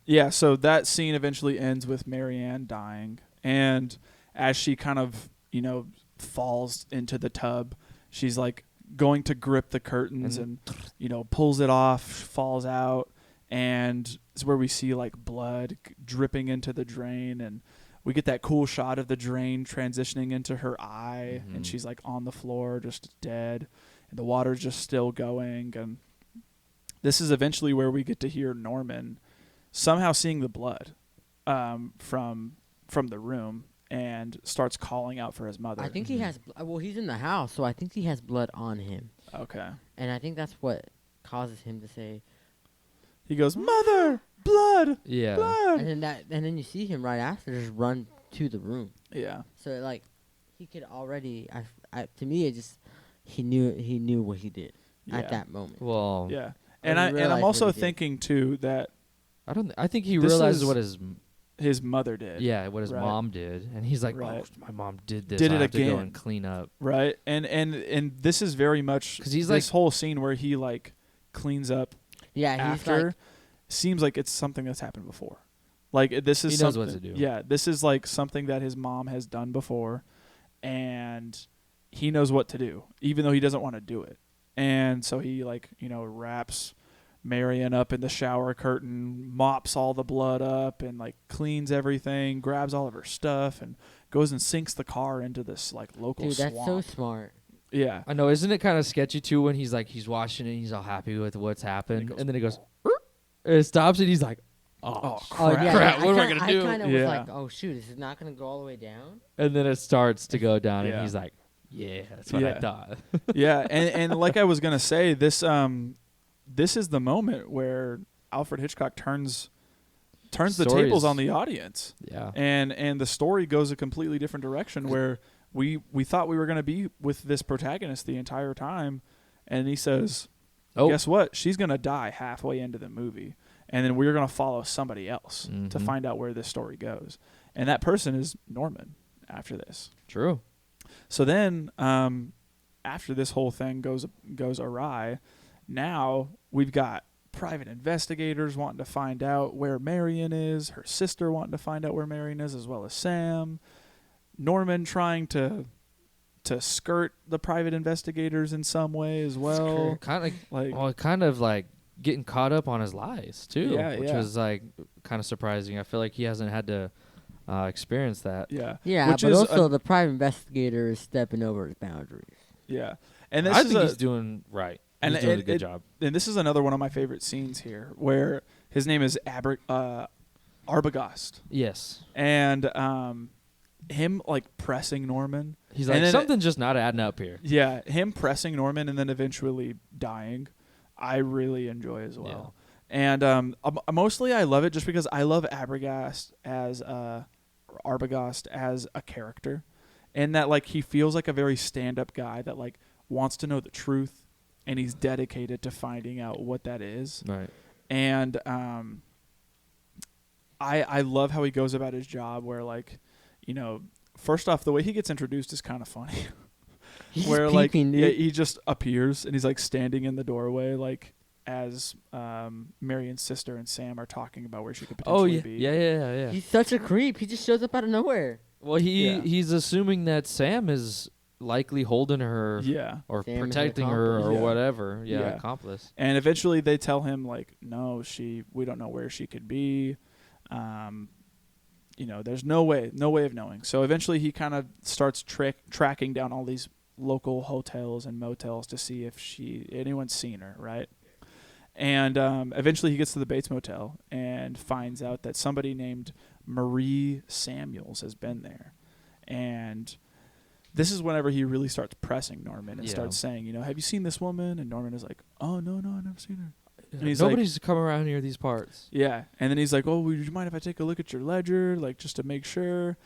yeah, so that scene eventually ends with Marianne dying, and as she kind of, falls into the tub, she's like going to grip the curtains and pulls it off, falls out, and it's where we see like blood dripping into the drain, and we get that cool shot of the drain transitioning into her eye, and she's like on the floor just dead, and the water's just still going, and this is eventually where we get to hear Norman somehow seeing the blood from the room and starts calling out for his mother. I think he has. Well, he's in the house, so I think he has blood on him. Okay. And I think that's what causes him to say, He goes, "Mother, blood, Yeah. blood. And then you see him right after just run to the room. Yeah, So like, he could already. To me, it just he knew what he did yeah, at that moment. Well, yeah. Or And he I'm realized also what he did. thinking too that I think he This realizes is- what his mother did. what his Right. mom did, and he's like, Right. oh, my mom did this. Did I it have to go again. and clean up. Right. And this is very much 'Cause he's this like- whole scene where he like cleans up Yeah, he's after like, seems like it's something that's happened before. Like this is He knows what something- to do. Yeah, this is like something that his mom has done before, and he knows what to do, even though he doesn't want to do it. And so he like wraps Marion up in the shower curtain, mops all the blood up, and like cleans everything, grabs all of her stuff, and goes and sinks the car into this like local dude, swamp. that's so smart. Yeah. I know, isn't it kind of sketchy too when he's washing it, and he's all happy with what's happened, goes, and then he goes, and it stops, and he's like, Oh, Oh crap. yeah, Crap, I what am I kinda- gonna do? I kind of Yeah. was like, oh shoot, is it not gonna go all the way down? and then it starts to go down, Yeah. and he's like, yeah, that's what I Yeah. thought. Yeah, and like I was gonna say, this is the moment where Alfred Hitchcock turns the Story tables is- on the audience, Yeah. and the story goes a completely different direction where we thought we were gonna be with this protagonist the entire time, and he says, Oh. guess what? She's gonna die halfway into the movie, and then we're gonna follow somebody else to Mhm. find out where this story goes, and that person is Norman. After this. True. So then, after this whole thing goes awry, now we've got private investigators wanting to find out where Marion is, her sister wanting to find out where Marion is, as well as Sam. Norman trying to skirt the private investigators in some way as well. Kind of like getting caught up on his lies too, Yeah, which yeah. was like kind of surprising. I feel like he hasn't had to experience that. Yeah, Yeah, Which but is also the private investigator is stepping over his boundaries. yeah, and this I is think he's doing right. and He's doing a it- good it- job. and this is another one of my favorite scenes here, where his name is Arbogast, Yes. and him like pressing Norman. He's And like, then something's just not adding up here. Yeah, him pressing Norman and then eventually dying, I really enjoy as well. And mostly I love it just because I love Arbogast as a character, and that like he feels like a very stand-up guy that like wants to know the truth, and he's dedicated to finding out what that is. Right. And I love how he goes about his job, where like, first off, the way he gets introduced is kind of funny. He's Where just like peeking, dude. he just appears and he's like standing in the doorway, like as Marion's sister and Sam are talking about where she could Oh potentially yeah. be. Yeah. He's such a creep. He just shows up out of nowhere. Well, Yeah. he's assuming that Sam is likely holding her Yeah. or Sam is an protecting her or accomplice. Yeah. whatever. Yeah, Yeah. accomplice. And eventually they tell him like, no, we don't know where she could be. There's no way of knowing. So eventually he kind of starts tracking down all these local hotels and motels to see if anyone's seen her, right? And eventually he gets to the Bates Motel and finds out that somebody named Marie Samuels has been there. And this is whenever he really starts pressing Norman and Yeah. starts saying, have you seen this woman? And Norman is like, oh, no, I've never seen her. And he's like- Nobody's come around here these parts. Yeah. And then he's like, oh, would you mind if I take a look at your ledger, like just to make sure?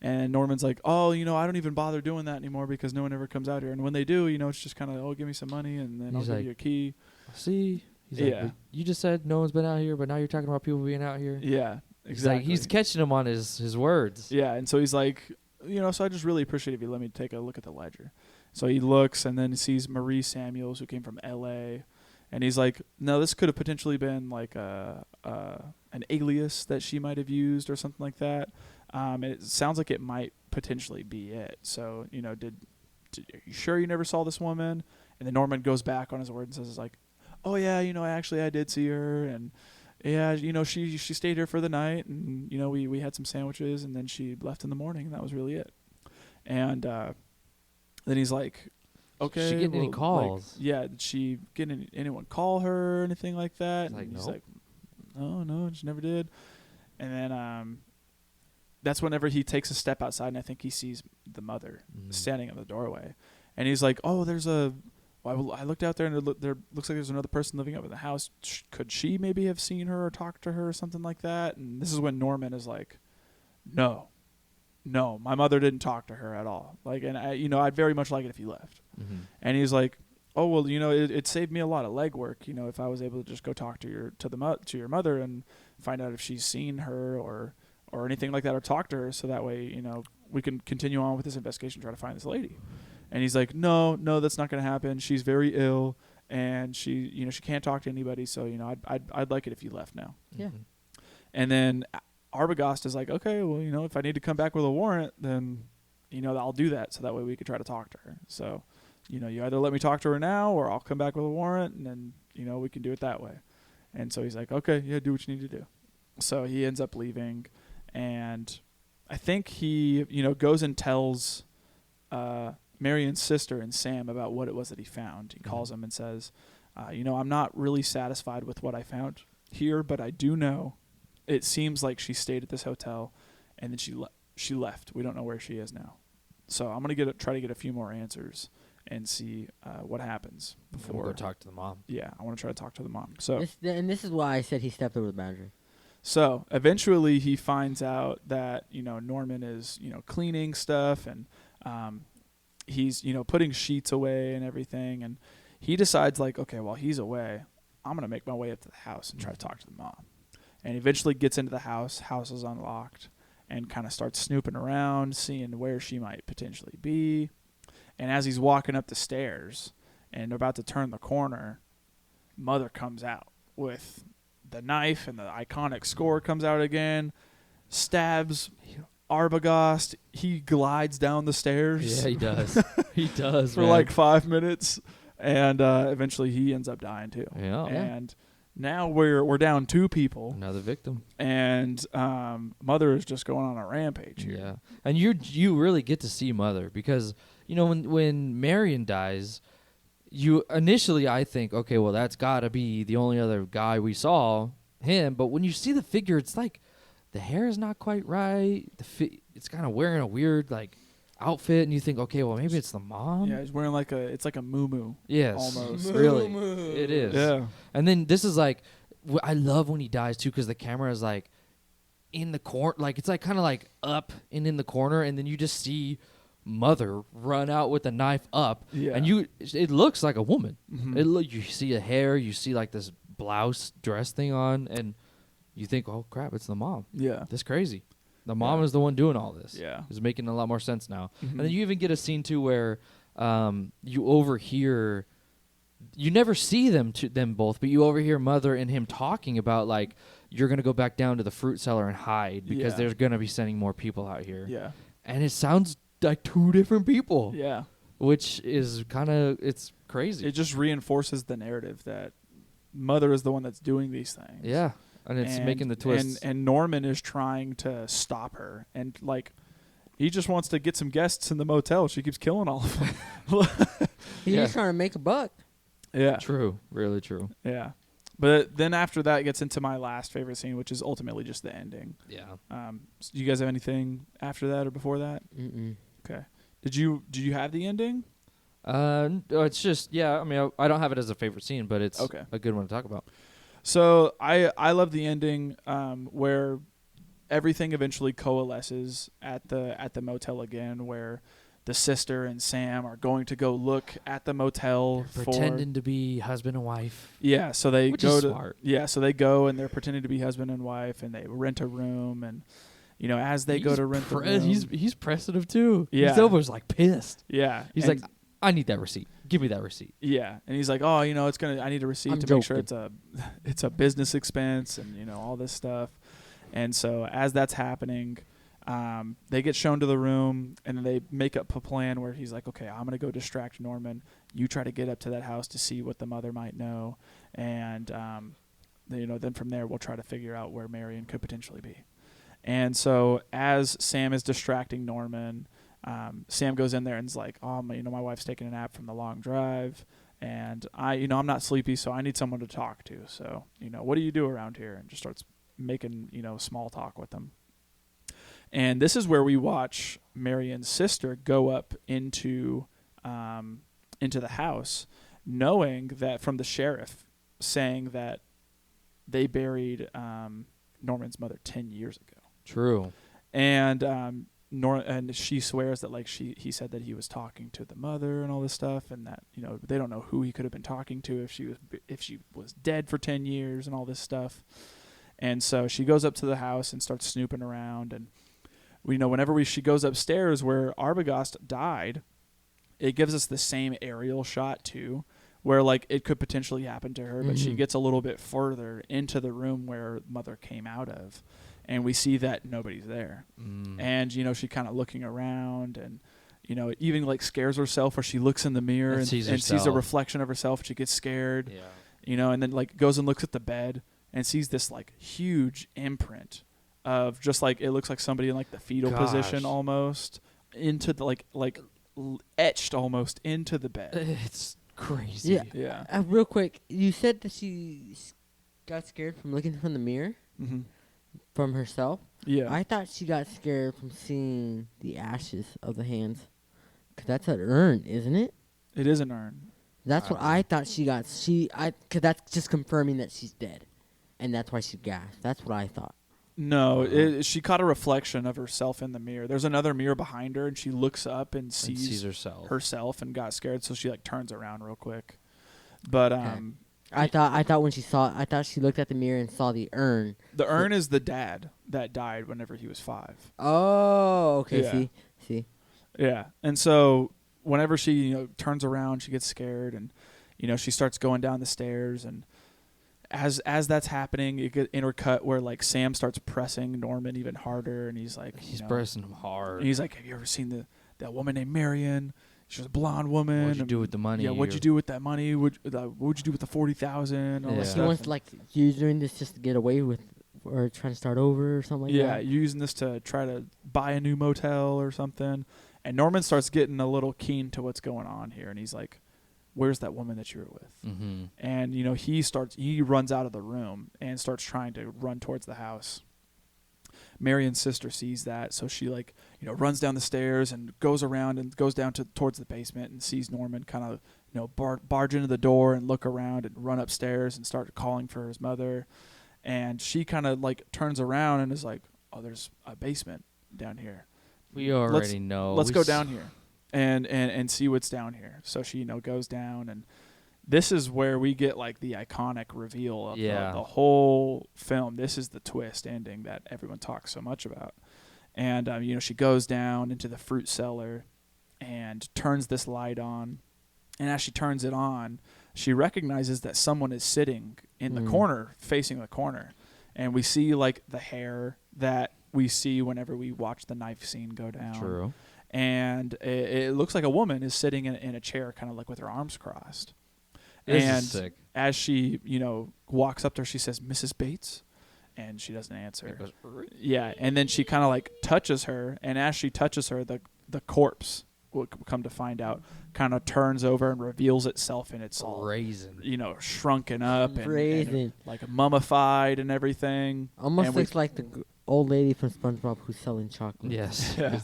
And Norman's like, oh, I don't even bother doing that anymore because no one ever comes out here. And when they do, it's just kind of, oh, give me some money and then I'll He's give like, you a key. See? He's like, Yeah. "But you just said no one's been out here, but now you're talking about people being out here. Yeah, He's exactly. like, he's catching him on his words. Yeah, and so he's like, so I just really appreciate if you let me take a look at the ledger. So he looks and then he sees Marie Samuels, who came from L.A., and he's like, no, this could have potentially been like an alias that she might have used or something like that. It sounds like it might potentially be it. So, are you sure you never saw this woman? And then Norman goes back on his word and says like, oh yeah, I did see her, and yeah, she stayed here for the night, and we had some sandwiches, and then she left in the morning, and that was really it. And then he's like, okay, She getting any like, calls? did she get anyone call her or anything like that? He's like, and he's nope. like, oh no, she never did. And then that's whenever he takes a step outside, and I think he sees the mother standing in the doorway, and he's like, oh, there's a well, I looked out there and there looks like there's another person living up in the house. Could she maybe have seen her or talked to her or something like that? And this is when Norman is like, no, my mother didn't talk to her at all. Like, and I'd very much like it if you left. Mm-hmm. And he's like, oh, well, it saved me a lot of legwork, if I was able to just go talk to your mother and find out if she's seen her or anything like that, or talk to her, so that way, we can continue on with this investigation, try to find this lady. And he's like, no, that's not going to happen. She's very ill, and she can't talk to anybody. So, I'd like it if you left now. Yeah. And then Arbogast is like, okay, well, if I need to come back with a warrant, then, I'll do that. So that way we could try to talk to her. So, you either let me talk to her now, or I'll come back with a warrant, and then, we can do it that way. And so he's like, okay, yeah, do what you need to do. So he ends up leaving, and I think he, goes and tells Marion's sister and Sam about what it was that he found. He calls them and says, I'm not really satisfied with what I found here, but I do know it seems like she stayed at this hotel, and then she left. We don't know where she is now. So I'm gonna try to get a few more answers and see what happens before. Go talk to the mom. Yeah, I want to try to talk to the mom. So this is why I said he stepped over the boundary. So eventually he finds out that, Norman is, cleaning stuff, and he's, putting sheets away and everything. And he decides, like, okay, while he's away, I'm going to make my way up to the house and try to talk to the mom. And eventually gets into the house is unlocked, and kind of starts snooping around, seeing where she might potentially be. And as he's walking up the stairs and about to turn the corner, Mother comes out with the knife, and the iconic score comes out again, stabs Arbogast. He glides down the stairs. Yeah, he does. He does, for man. like 5 minutes, and eventually he ends up dying too. Yeah. And now we're down 2 people, Another victim. and Mother is just going on a rampage here. Yeah, and you really get to see Mother, because when Marion dies, initially I think, okay, well, that's got to be the only other guy we saw, him. But when you see the figure, it's like the hair is not quite right. It's kind of wearing a weird like outfit, and you think, okay, well, maybe it's the mom. Yeah, he's wearing it's like a muumuu. Yes, almost. really, it is. Yeah. And then this is like, I love when he dies too, because the camera is like in the corner, like it's like kind of like up and in the corner, and then you just see Mother run out with the knife up, and it looks like a woman. Mm-hmm. You see the hair, you see like this blouse dress thing on, and you think, oh crap, it's the mom. Yeah. That's crazy. The mom is the one doing all this. Yeah. It's making a lot more sense now. Mm-hmm. And then you even get a scene too where you overhear, you never see them both, but you overhear Mother and him talking about like, you're gonna go back down to the fruit cellar and hide because they're gonna be sending more people out here. Yeah. And it sounds like 2 different people. Yeah. Which is it's crazy. It just reinforces the narrative that Mother is the one that's doing these things. Yeah. And it's making the twist. And Norman is trying to stop her. And, like, he just wants to get some guests in the motel. She keeps killing all of them. He's just trying to make a buck. Yeah. True. Really true. Yeah. But then after that gets into my last favorite scene, which is ultimately just the ending. Yeah. So do you guys have anything after that or before that? Mm-mm. Okay. Did you have the ending? It's just, yeah, I mean, I don't have it as a favorite scene, but it's a good one to talk about. So I love the ending where everything eventually coalesces at the motel again, where the sister and Sam are going to go look at the motel, pretending to be husband and wife. Yeah, so they which go is to smart. Yeah, so they go and they're pretending to be husband and wife, and they rent a room, and as they go to rent the room, he's pressive too. Yeah, he's almost like pissed. Yeah, he's like, I need that receipt. Give me that receipt. Yeah, and he's like, oh, I need a receipt make sure it's a business expense, and all this stuff. And so as that's happening, they get shown to the room, and then they make up a plan where he's like, okay, I'm gonna go distract Norman. You try to get up to that house to see what the mother might know, and then from there we'll try to figure out where Marion could potentially be. And so as Sam is distracting Norman, Sam goes in there and is like, oh, my wife's taking a nap from the long drive, and I'm not sleepy, so I need someone to talk to. So, what do you do around here? And just starts making, small talk with them. And this is where we watch Marion's sister go up into the house, knowing that from the sheriff saying that they buried Norman's mother 10 years ago. True. And and she swears that like he said that he was talking to the mother and all this stuff, and that they don't know who he could have been talking to if she was dead for 10 years and all this stuff. And so she goes up to the house and starts snooping around, and whenever she goes upstairs where Arbogast died, it gives us the same aerial shot too, where like it could potentially happen to her, but she gets a little bit further into the room where mother came out of, and we see that nobody's there. And she kind of looking around, and even like scares herself, where she looks in the mirror and sees a reflection of herself, and she gets scared. And then like goes and looks at the bed and sees this like huge imprint of just like, it looks like somebody in like the fetal position almost, into the like etched almost into the bed. It's crazy. Yeah. Real quick, you said that she got scared from looking from the mirror from herself. Yeah. I thought she got scared from seeing the ashes of the hands. 'Cause that's an urn, isn't it? It is an urn. That's what I thought she got. 'Cause that's just confirming that she's dead. And that's why she gasped. That's what I thought. No, she caught a reflection of herself in the mirror. There's another mirror behind her, and she looks up and sees herself and got scared, so she like turns around real quick. But I thought when she looked at the mirror and saw the urn. The urn is the dad that died whenever he was 5. Oh, okay. Yeah. See. Yeah, and so whenever she turns around, she gets scared, and she starts going down the stairs, and as that's happening, you get intercut where like Sam starts pressing Norman even harder, and he's like, he's pressing him hard. And he's like, "Have you ever seen that woman named Marion? She was a blonde woman. What'd you do with the money? Yeah, what'd you do with that money? What'd you do with the 40,000? All this He stuff. wants like you doing this just to get away with, or trying to start over or something like that. Yeah, using this to try to buy a new motel or something." And Norman starts getting a little keen to what's going on here, and he's like, "Where's that woman that you were with?" And he runs out of the room and starts trying to run towards the house. Marion's sister sees that, so she runs down the stairs and goes around and goes down towards the basement and sees Norman kind of barge into the door and look around and run upstairs and start calling for his mother. And she kind of like turns around and is like, "Oh, there's a basement down here. We already know. Let's go down here and see what's down here." So she goes down, and this is where we get like the iconic reveal of the whole film. This is the twist ending that everyone talks so much about. And she goes down into the fruit cellar and turns this light on. And as she turns it on, she recognizes that someone is sitting in the corner, facing the corner. And we see like the hair that we see whenever we watch the knife scene go down. True. And it looks like a woman is sitting in a chair, kind of like with her arms crossed. This and is sick. As she, walks up to her, she says, "Mrs. Bates?" And she doesn't answer. Yeah, and then she kind of like touches her, and as she touches her, the corpse, we'll come to find out, kind of turns over and reveals itself, and it's all shrunken up and like mummified and everything. Almost and looks like the old lady from SpongeBob who's selling chocolate. Yes. Yeah.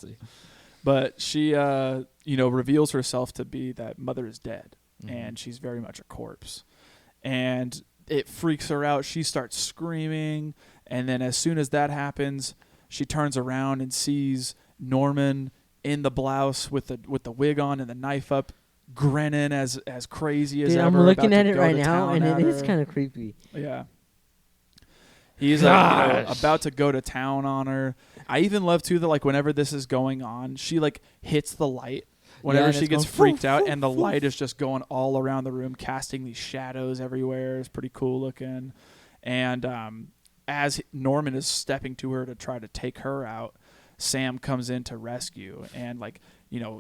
But she, reveals herself to be that mother is dead, and she's very much a corpse. And it freaks her out. She starts screaming, and then as soon as that happens, she turns around and sees Norman in the blouse with the wig on and the knife up, grinning as crazy as Dude, ever. I'm looking at it go right to now, town and at it is her. kind of creepy. Yeah. He's about to go to town on her. I even love too that like whenever this is going on, she like hits the light whenever she gets freaked out, and the light is just going all around the room, casting these shadows everywhere. It's pretty cool looking. And as Norman is stepping to her to try to take her out, Sam comes in to rescue and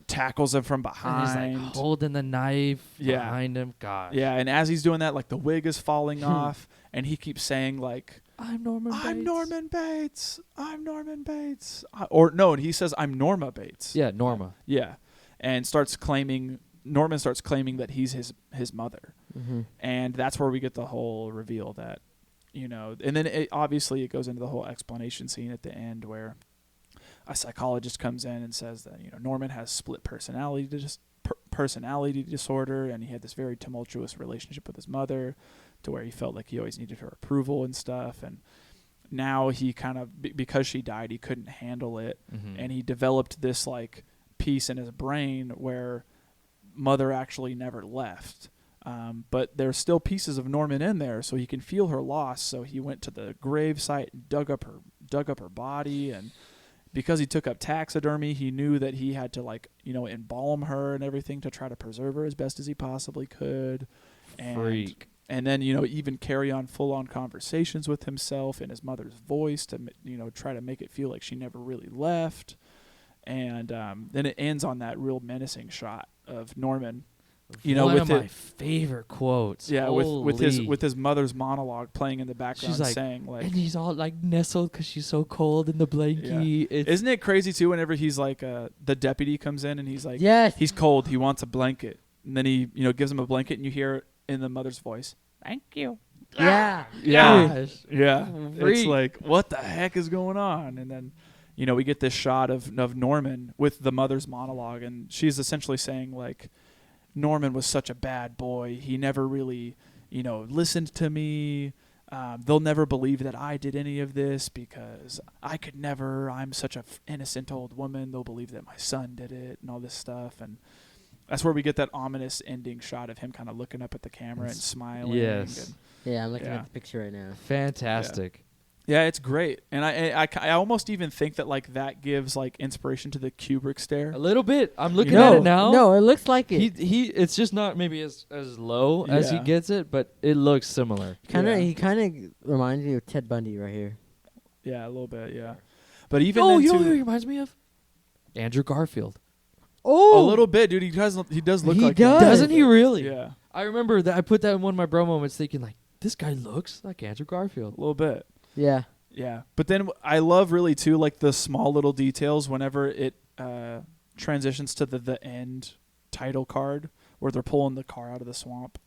tackles him from behind. And he's like holding the knife behind him. Gosh. Yeah, and as he's doing that, like the wig is falling off, and he keeps saying like, I'm Norman Bates. I'm Norman Bates. I'm Norman Bates. And he says, I'm Norma Bates. Yeah, Norma. Yeah. And Norman starts claiming that he's his mother. And that's where we get the whole reveal that, and then obviously it goes into the whole explanation scene at the end where a psychologist comes in and says that, Norman has split personality disorder, and he had this very tumultuous relationship with his mother, to where he felt like he always needed her approval and stuff. And now he kind of, because she died, he couldn't handle it, and he developed this like piece in his brain where mother actually never left. But there's still pieces of Norman in there, so he can feel her loss. So he went to the grave site and dug up her body, and because he took up taxidermy, he knew that he had to embalm her and everything to try to preserve her as best as he possibly could. Freak. And then even carry on full-on conversations with himself in his mother's voice to try to make it feel like she never really left. And then it ends on that real menacing shot of Norman. One with of my favorite quotes. Yeah, with Holy. his mother's monologue playing in the background, She's like, saying like, and he's all like nestled because she's so cold in the blankie. Yeah. Isn't it crazy too? Whenever he's like, the deputy comes in and he's like, Yes. he's cold, he wants a blanket, and then he gives him a blanket, and you hear in the mother's voice, "Thank you." Yeah. Yeah, yeah. Freak. It's like, what the heck is going on? And then, we get this shot of Norman with the mother's monologue, and she's essentially saying like, Norman was such a bad boy. He never really, listened to me. They'll never believe that I did any of this because I could never. I'm such a innocent old woman. They'll believe that my son did it and all this stuff. And that's where we get that ominous ending shot of him kind of looking up at the camera and smiling. Yes. And Yeah, I'm looking Yeah. at the picture right now. Fantastic. yeah, it's great. And I almost even think that like that gives like inspiration to the Kubrick stare. A little bit. I'm looking no, at it now. No, it looks like it. He it's just not maybe as low as he Yeah. gets it, but it looks similar. Yeah. He kind of reminds me of Ted Bundy right here. Yeah, a little bit. Yeah, but even Oh, then you know too, who he reminds me of? Andrew Garfield. Oh, a little bit, dude. He does look He like him. does. Doesn't he really? Yeah, I remember that I put that in one of my bro moments thinking like, this guy looks like Andrew Garfield. a little bit. Yeah. Yeah, but then I love really too like the small little details whenever it transitions to the end title card where they're pulling the car out of the swamp.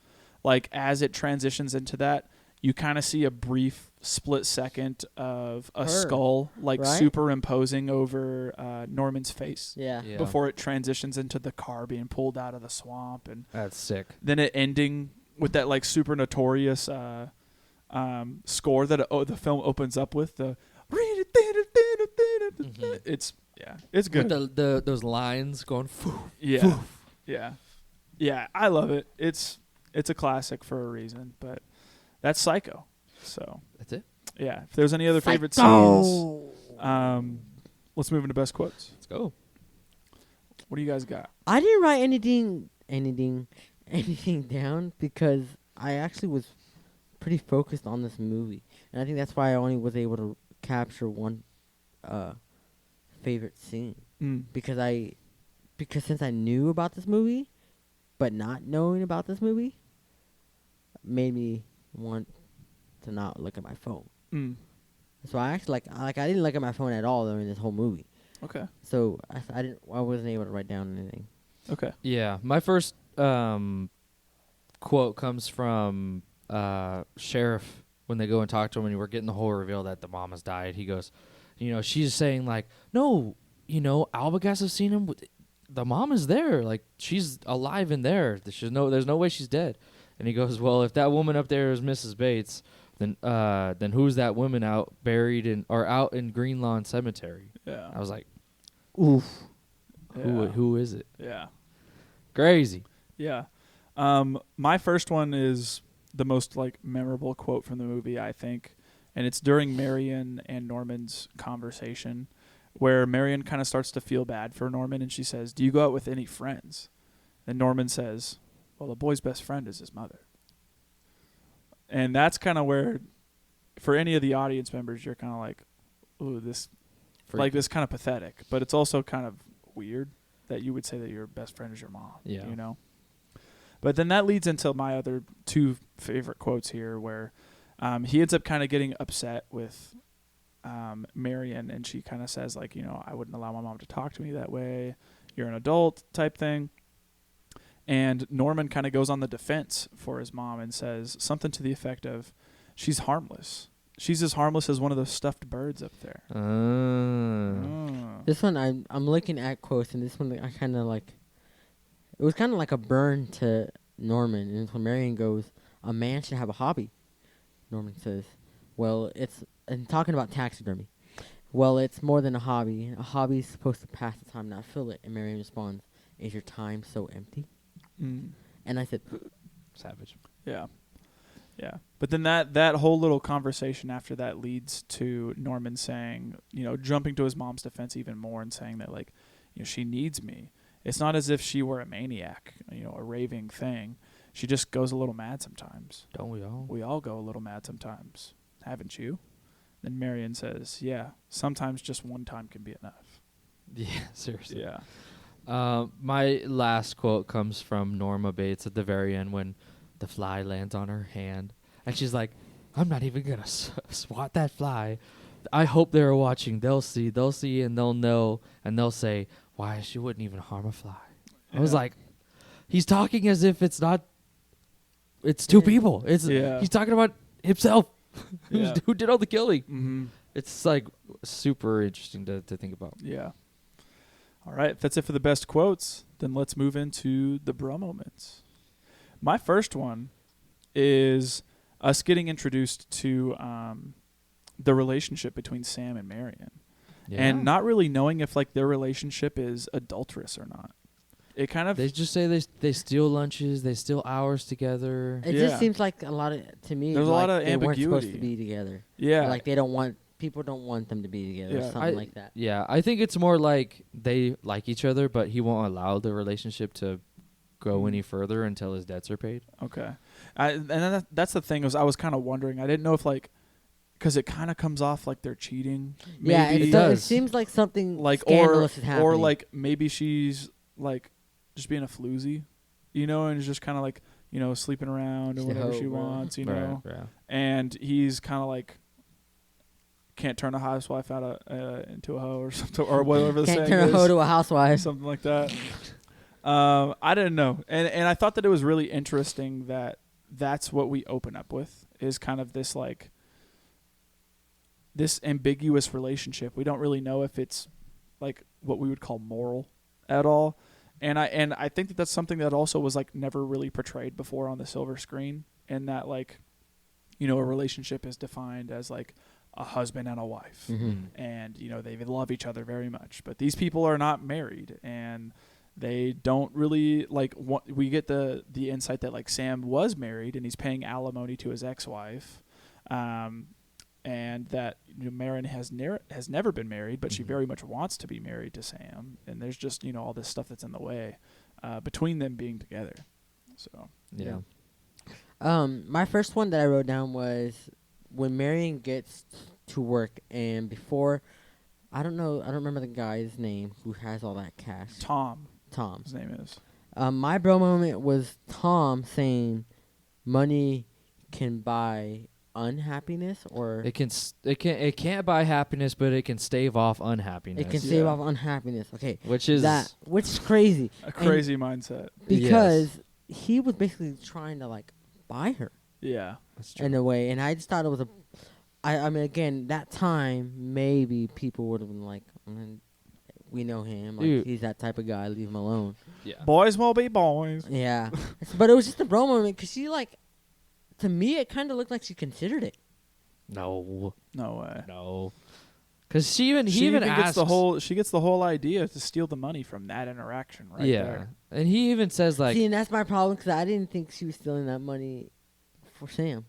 Like as it transitions into that, you kind of see a brief split second of a Her, skull like right? superimposing over Norman's face Yeah. Yeah. before it transitions into the car being pulled out of the swamp, and That's sick. then it ending with that like super notorious score that the film opens up with. It's it's good. With those lines going. Phew. Yeah. I love it. It's a classic for a reason. But that's Psycho. So That's it. yeah, if there's any other favorite Psycho! scenes, let's move into best quotes. Let's go. What do you guys got? I didn't write anything down because I actually was pretty focused on this movie, and I think that's why I only was able to capture one favorite scene because since I knew about this movie, but not knowing about this movie made me want to not look at my phone. So I actually I didn't look at my phone at all during this whole movie. Okay. So I wasn't able to write down anything. Okay. Yeah, my first quote comes from Sheriff when they go and talk to him, and we're getting the whole reveal that the mom has died. He goes, she's saying like, no, Albagast has seen him. The mom is there, like she's alive in there. There's no way she's dead. And he goes, well, if that woman up there is Mrs. Bates, then who's that woman out in Green Lawn Cemetery? Yeah. I was like, Oof. who is it? Yeah. Crazy. Yeah. My first one is the most like memorable quote from the movie, I think, and it's during Marion and Norman's conversation, where Marion kind of starts to feel bad for Norman, and she says, "Do you go out with any friends?" And Norman says, "Well, the boy's best friend is his mother." And that's kind of where, for any of the audience members, you're kind of like, "Ooh, this kind of pathetic," but it's also kind of weird that you would say that your best friend is your mom. Yeah. But then that leads into my other two favorite quotes here, where he ends up kind of getting upset with Marion, and she kind of says, like, I wouldn't allow my mom to talk to me that way. You're an adult type thing. And Norman kind of goes on the defense for his mom and says something to the effect of, she's harmless. She's as harmless as one of those stuffed birds up there. This one I'm looking at quotes, and this one I kind of like. it was kind of like a burn to Norman. And when Marion goes, a man should have a hobby. Norman says, well, it's, and talking about taxidermy. Well, it's more than a hobby. A hobby is supposed to pass the time, not fill it. And Marion responds, is your time so empty? Mm. And I said, Savage. Yeah. Yeah. But then that whole little conversation after that leads to Norman saying, jumping to his mom's defense even more and saying that, like, she needs me. It's not as if she were a maniac, a raving thing. She just goes a little mad sometimes. Don't we all? We all go a little mad sometimes. Haven't you? Then Marion says, yeah, sometimes just one time can be enough. Yeah, seriously. Yeah. My last quote comes from Norma Bates at the very end when the fly lands on her hand. And she's like, I'm not even going to swat that fly. I hope they're watching. They'll see, and they'll know, and they'll say, why, she wouldn't even harm a fly. I was like, he's talking as if it's not, it's two people. He's talking about himself, who did all the killing. Mm-hmm. It's like super interesting to think about. Yeah. All right, if that's it for the best quotes, then let's move into the bro moments. My first one is us getting introduced to the relationship between Sam and Marion. Yeah. And not really knowing if, like, their relationship is adulterous or not. It kind of... They just say they steal lunches, they steal hours together. it just seems like a lot of, to me, There's a like lot of they weren't supposed to ambiguity. be together. Yeah. Like people don't want them to be together Yeah. or something like that. Yeah, I think it's more like they like each other, but he won't allow the relationship to go any further until his debts are paid. Okay. And then that's the thing, is I was kind of wondering. I didn't know if, like, because it kind of comes off like they're cheating. Yeah, maybe. it does. seems like something Like, scandalous is happening. or like maybe she's like just being a floozy, and is just kind of like, sleeping around Just and a whatever hoe, she bro. wants, know. Right. And he's kind of like can't turn a housewife out into a hoe or something, or whatever the Can't saying turn a is. hoe to a housewife. Something like that. I didn't know, and I thought that it was really interesting that that's what we open up with, is kind of this, like, this ambiguous relationship. We don't really know if it's like what we would call moral at all, and I think that that's something that also was, like, never really portrayed before on the silver screen, and that, like, a relationship is defined as like a husband and a wife, and they love each other very much, but these people are not married, and they don't really, like, we get the insight that, like, Sam was married and he's paying alimony to his ex-wife, and that Marion has never been married, but she very much wants to be married to Sam, and there's just all this stuff that's in the way between them being together. So Yeah. My first one that I wrote down was when Marion gets to work, and before, I don't remember the guy's name who has all that cash. Tom, Tom. his name is. My bro moment was Tom saying, "Money can buy unhappiness, or It can't buy happiness, but it can stave off unhappiness. it can save off unhappiness." Okay, which is which is crazy. A crazy mindset. Because he was basically trying to, like, buy her Yeah. that's true. in a way, and I just thought it was I mean, again, that time maybe people would have been like, we know him, like, Dude. he's that type of guy, leave him alone. Yeah. Boys will be boys. Yeah, but it was just a bro moment because she, like, to me it kind of looked like she considered it. No. No way. No. Because he even gets asks she gets the whole idea to steal the money from that interaction right there. And he even says, like, See, and that's my problem because I didn't think she was stealing that money for Sam.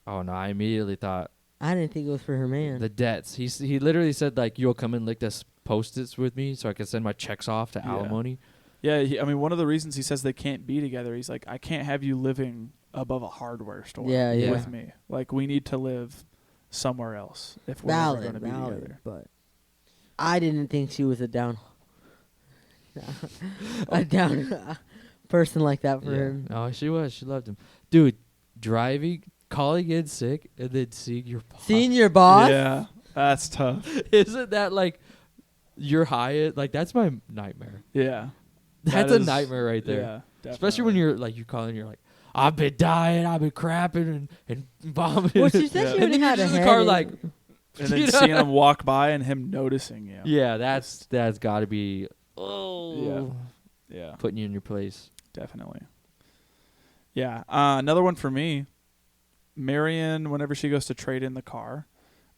oh no, I immediately thought I didn't think it was for her man. the debts. He literally said, like, you'll come and lick this Post-its with me so I can send my checks off to Yeah. alimony. Yeah, I mean, one of the reasons he says they can't be together, he's like, I can't have you living above a hardware store Yeah, yeah. with me. Like, we need to live somewhere else if we're ever going to be together. But I didn't think she was a down person like that for him. Oh, she was. She loved him. Dude, calling in sick, and then seeing your boss. Seeing your boss? Yeah, that's tough. Isn't that, like, you're high? Like, that's my nightmare. Yeah. That's That a is- nightmare right there. Yeah, Especially when definitely. you're calling, you're like, I've been dying, I've been crapping and vomiting. Well, she said Yeah. she and already then you're had a just in the car, headache. like, And then you know? seeing him walk by and him noticing you. yeah, that's got to be. Oh, Yeah. Yeah, putting you in your place. definitely. Yeah, another one for me. Marion, whenever she goes to trade in the car,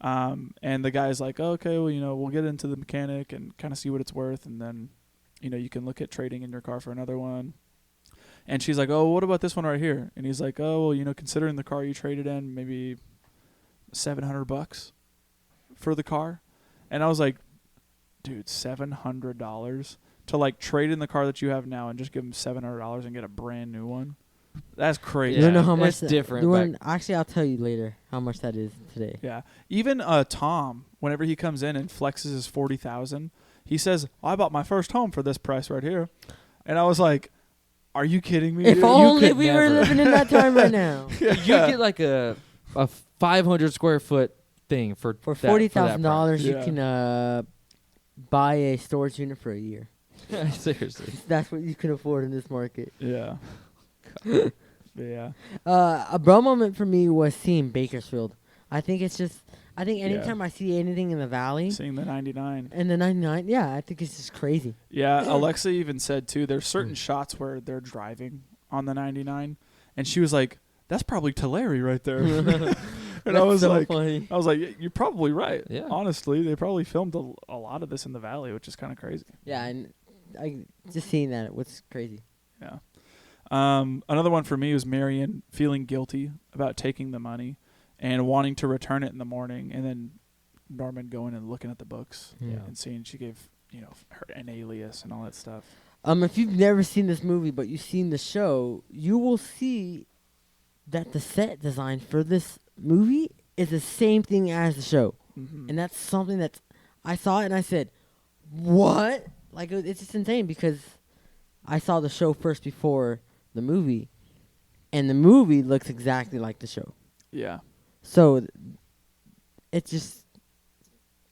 and the guy's like, oh, okay, well, we'll get into the mechanic and kind of see what it's worth, and then, you can look at trading in your car for another one. And she's like, oh, what about this one right here? And he's like, oh, well, considering the car you traded in, maybe $700 for the car. And I was like, dude, $700 to like trade in the car that you have now and just give him $700 and get a brand new one? That's crazy. You don't know how much It's different. Actually, I'll tell you later how much that is today. Yeah. Even Tom, whenever he comes in and flexes his $40,000, he says, I bought my first home for this price right here. And I was like, are you kidding me? If dude? only we were living in that time right now. Yeah. You get like a 500 square foot thing for $40,000, you Yeah. can buy a storage unit for a year. Seriously. That's what you can afford in this market. Yeah. Yeah. A bro moment for me was seeing Bakersfield. I think anytime I see anything in the valley Seeing the 99. and the 99, yeah, I think it's just crazy. Yeah, Alexa even said too, there's certain shots where they're driving on the 99, and she was like, "That's probably Tulare right there." And I was so like, funny. "You're probably right." Yeah. Honestly, they probably filmed a lot of this in the valley, which is kind of crazy. Yeah, and I just seeing that, it was crazy. Yeah. Another one for me was Marion feeling guilty about taking the money and wanting to return it in the morning, and then Norman going and looking at the books Yeah. and seeing she gave her an alias and all that stuff. If you've never seen this movie but you've seen the show, you will see that the set design for this movie is the same thing as the show. Mm-hmm. And that's something that I saw it and I said, what? Like, it's just insane because I saw the show first before the movie, and the movie looks exactly like the show. Yeah. So it's just,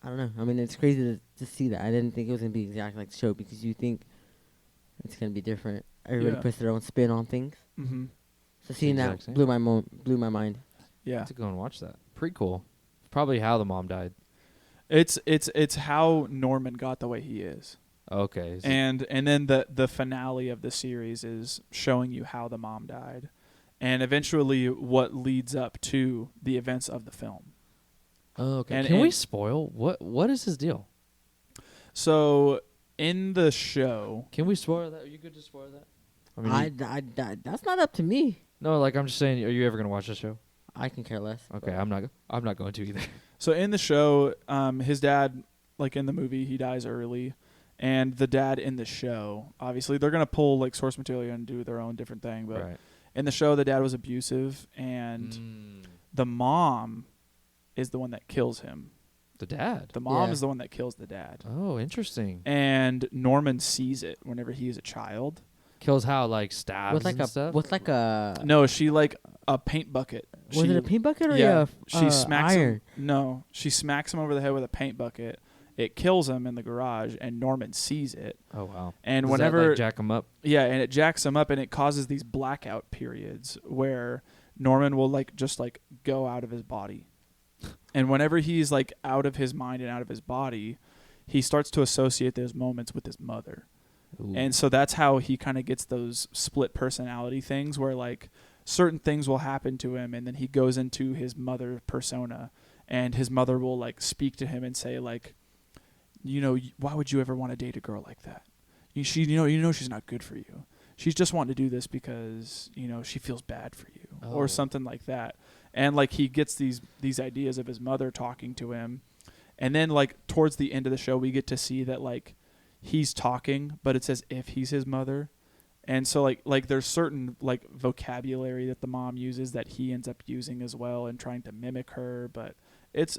I don't know. I mean, it's crazy to see that. I didn't think it was going to be exactly like the show because you think it's going to be different. Everybody Yeah. puts their own spin on things. Mm-hmm. So seeing that Exact same. blew my mind. Yeah. To go and watch that. Pretty cool. Probably how the mom died. It's how Norman got the way he is. Okay. So And then the finale of the series is showing you how the mom died, and eventually what leads up to the events of the film. oh, okay. and- Can we and- spoil? What is his deal? So in the show, Can we spoil that? Are you good to spoil that? I mean, That's not up to me. no, like I'm just saying, are you ever gonna watch the show? I can care less. Okay, I'm not going to either. so in the show, his dad, like in the movie, he dies early, and the dad in the show, obviously they're gonna pull like source material and do their own different thing, but Right. in the show the dad was abusive, and the mom is the one that kills him. The dad. The mom Yeah. is the one that kills the dad. Oh, interesting. And Norman sees it whenever he is a child. Kills how, like stabs With like and stuff. No, she like a paint bucket. Was it a paint bucket or Yeah, a she smacks iron? him. No, she smacks him over the head with a paint bucket. It kills him in the garage, and Norman sees it. Oh wow. And Does whenever that, like, jack him up. yeah, and it jacks him up, and it causes these blackout periods where Norman will like just like go out of his body. And whenever he's like out of his mind and out of his body, he starts to associate those moments with his mother. Ooh. And so that's how he kind of gets those split personality things where like certain things will happen to him, and then he goes into his mother persona, and his mother will like speak to him and say like, why would you ever want to date a girl like that? She's not good for you. She's just wanting to do this because, she feels bad for you or Oh. something like that. And like he gets these ideas of his mother talking to him. And then like towards the end of the show, we get to see that like he's talking, but it's as if he's his mother. And so like there's certain like vocabulary that the mom uses that he ends up using as well and trying to mimic her. But it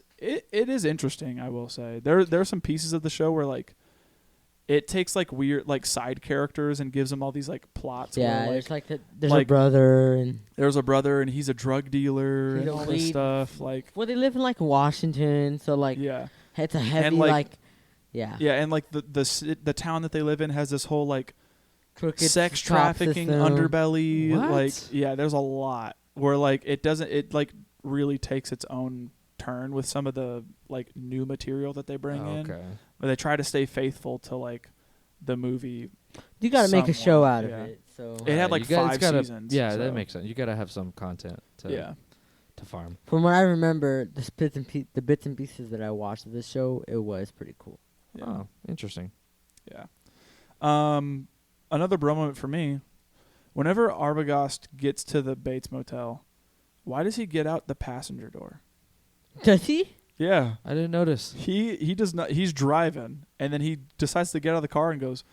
is interesting, I will say. There are some pieces of the show where like it takes like weird like side characters and gives them all these like plots. Yeah, where, there's there's a like- brother and there's a brother and he's a drug dealer He's and a all this weed- stuff. Like they live in like Washington, so like yeah. it's a heavy And, like, like- yeah Yeah, and like the town that they live in has this whole like crooked sex cop trafficking system. underbelly. What? Like yeah, there's a lot where like it like really takes its own turn with some of the like new material that they bring in. Okay. But they try to stay faithful to like the movie You got to make a show somewhat, out of yeah. it. So It had like you gotta- 5 it's gotta- seasons. Yeah, so, that makes sense. You gotta have some content to farm. from what I remember, the bits and pieces that I watched of this show, it was pretty cool. Yeah. Oh, interesting. Yeah. Another bro moment for me. Whenever Arbogast gets to the Bates Motel, why does he get out the passenger door? Does he? Yeah. I didn't notice. He does not. He's driving, and then he decides to get out of the car and goes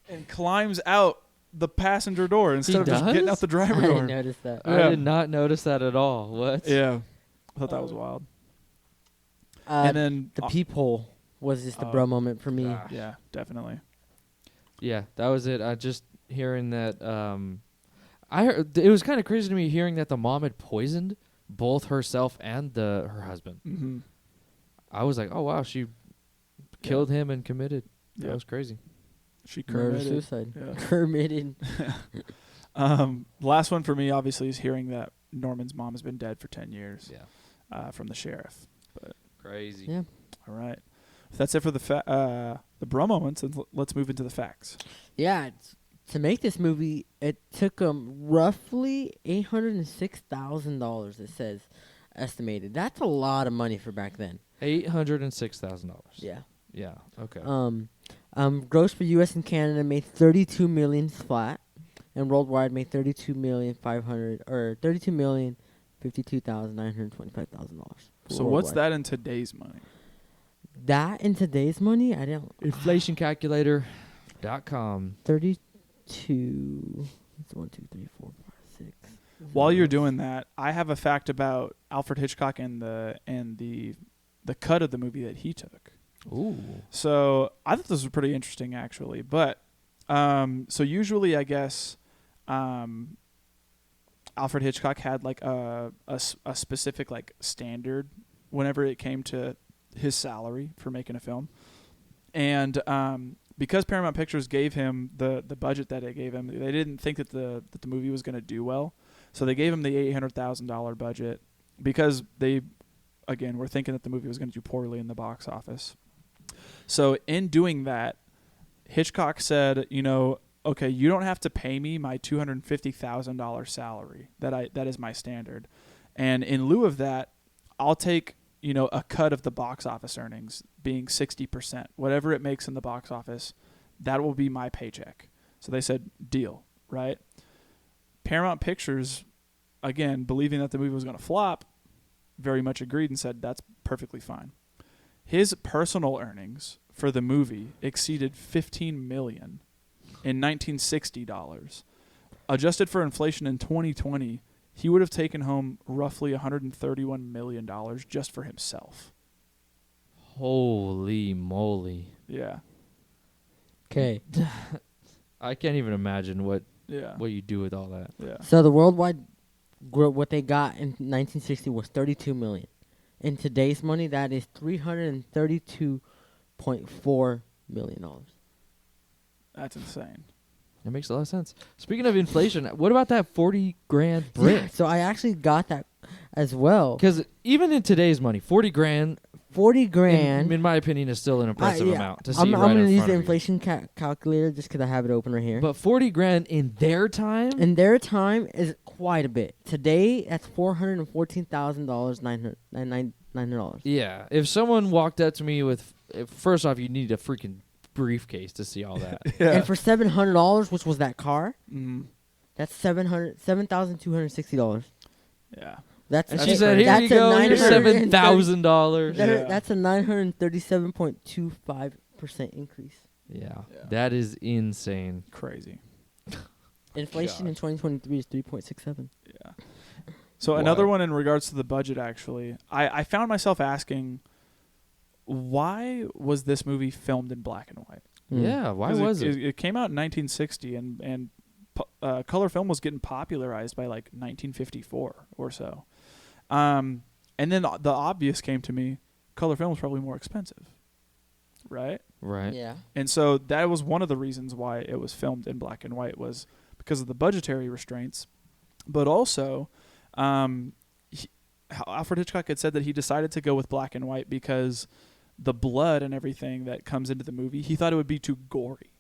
and climbs out the passenger door instead of just getting does? out the driver I door. didn't notice that. Yeah. I did not notice that at all. What? Yeah, I thought that was wild. Uh, And then the peephole was just a bro moment for me. Yeah, definitely. Yeah, that was it. I just hearing that. I heard it was kind of crazy to me hearing that the mom had poisoned both herself and her husband. Mm-hmm. I was like, oh wow, she killed him and committed. Yeah. That was crazy. She Murder committed. suicide. Yeah. Committed. Last one for me, obviously, is hearing that Norman's mom has been dead for 10 years. Yeah. From the sheriff. But Crazy. Yeah. all right, that's it for the bro moments, and let's move into the facts. Yeah, to make this movie, it took them roughly $806,000. It says estimated. That's a lot of money for back then. $806,000. Yeah. Yeah. Okay. Gross for U.S. and Canada made $32 million flat, and worldwide made $32,052,925,000. So what's that in today's money? That in today's money, I don't. Inflationcalculator.com. 32. It's 1, 2, 3, 4, 5, 6. While you're doing that, I have a fact about Alfred Hitchcock and the cut of the movie that he took. Ooh. So I thought this was pretty interesting, actually. But so usually, I guess, Alfred Hitchcock had like a specific like standard whenever it came to his salary for making a film, and because Paramount Pictures gave him the budget that it gave him, they didn't think that the movie was going to do well, so they gave him the $800,000 budget because they, again, were thinking that the movie was going to do poorly in the box office. So in doing that, Hitchcock said, okay, you don't have to pay me my $250,000 salary that is my standard, and in lieu of that, I'll take a cut of the box office earnings, being 60%, whatever it makes in the box office, that will be my paycheck. So they said, deal, right? Paramount Pictures, again, believing that the movie was going to flop, very much agreed and said that's perfectly fine. His personal earnings for the movie exceeded $15 million in 1960 dollars. Adjusted for inflation in 2020, he would have taken home roughly $131 million just for himself. Holy moly. Yeah. Okay. I can't even imagine what Yeah. you do with all that. Yeah. So the worldwide, what they got in 1960 was $32 million. In today's money, that is $332.4 million. That's insane. That makes a lot of sense. Speaking of inflation, what about that $40,000 brick? Yeah, so I actually got that as well. Because even in today's money, $40,000, $40,000. in my opinion, is still an impressive amount to see I'm right going in to use front the of you. inflation calculator just because I have it open right here. But $40,000 in their time? In their time is quite a bit. Today, that's $414,000, $900. Yeah. If someone walked up to me with, first off, you need a freaking briefcase to see all that. Yeah. And for $700, which was that car, Mm. that's $7,260. Yeah. That's And That's she said, crazy. here you go, here's $930 $7,000. Yeah. That's a 937.25% increase. Yeah. Yeah. That is insane. Crazy. Inflation in 2023 is 3.67. Yeah. So Wild. another one in regards to the budget, actually, I found myself asking, why was this movie filmed in black and white? Yeah, why 'Cause was it? It came out in 1960, and color film was getting popularized by like 1954 or so. And then the obvious came to me: color film was probably more expensive, right? Right. Yeah. And so that was one of the reasons why it was filmed in black and white, was because of the budgetary restraints, but also Alfred Hitchcock had said that he decided to go with black and white because the blood and everything that comes into the movie, he thought it would be too gory.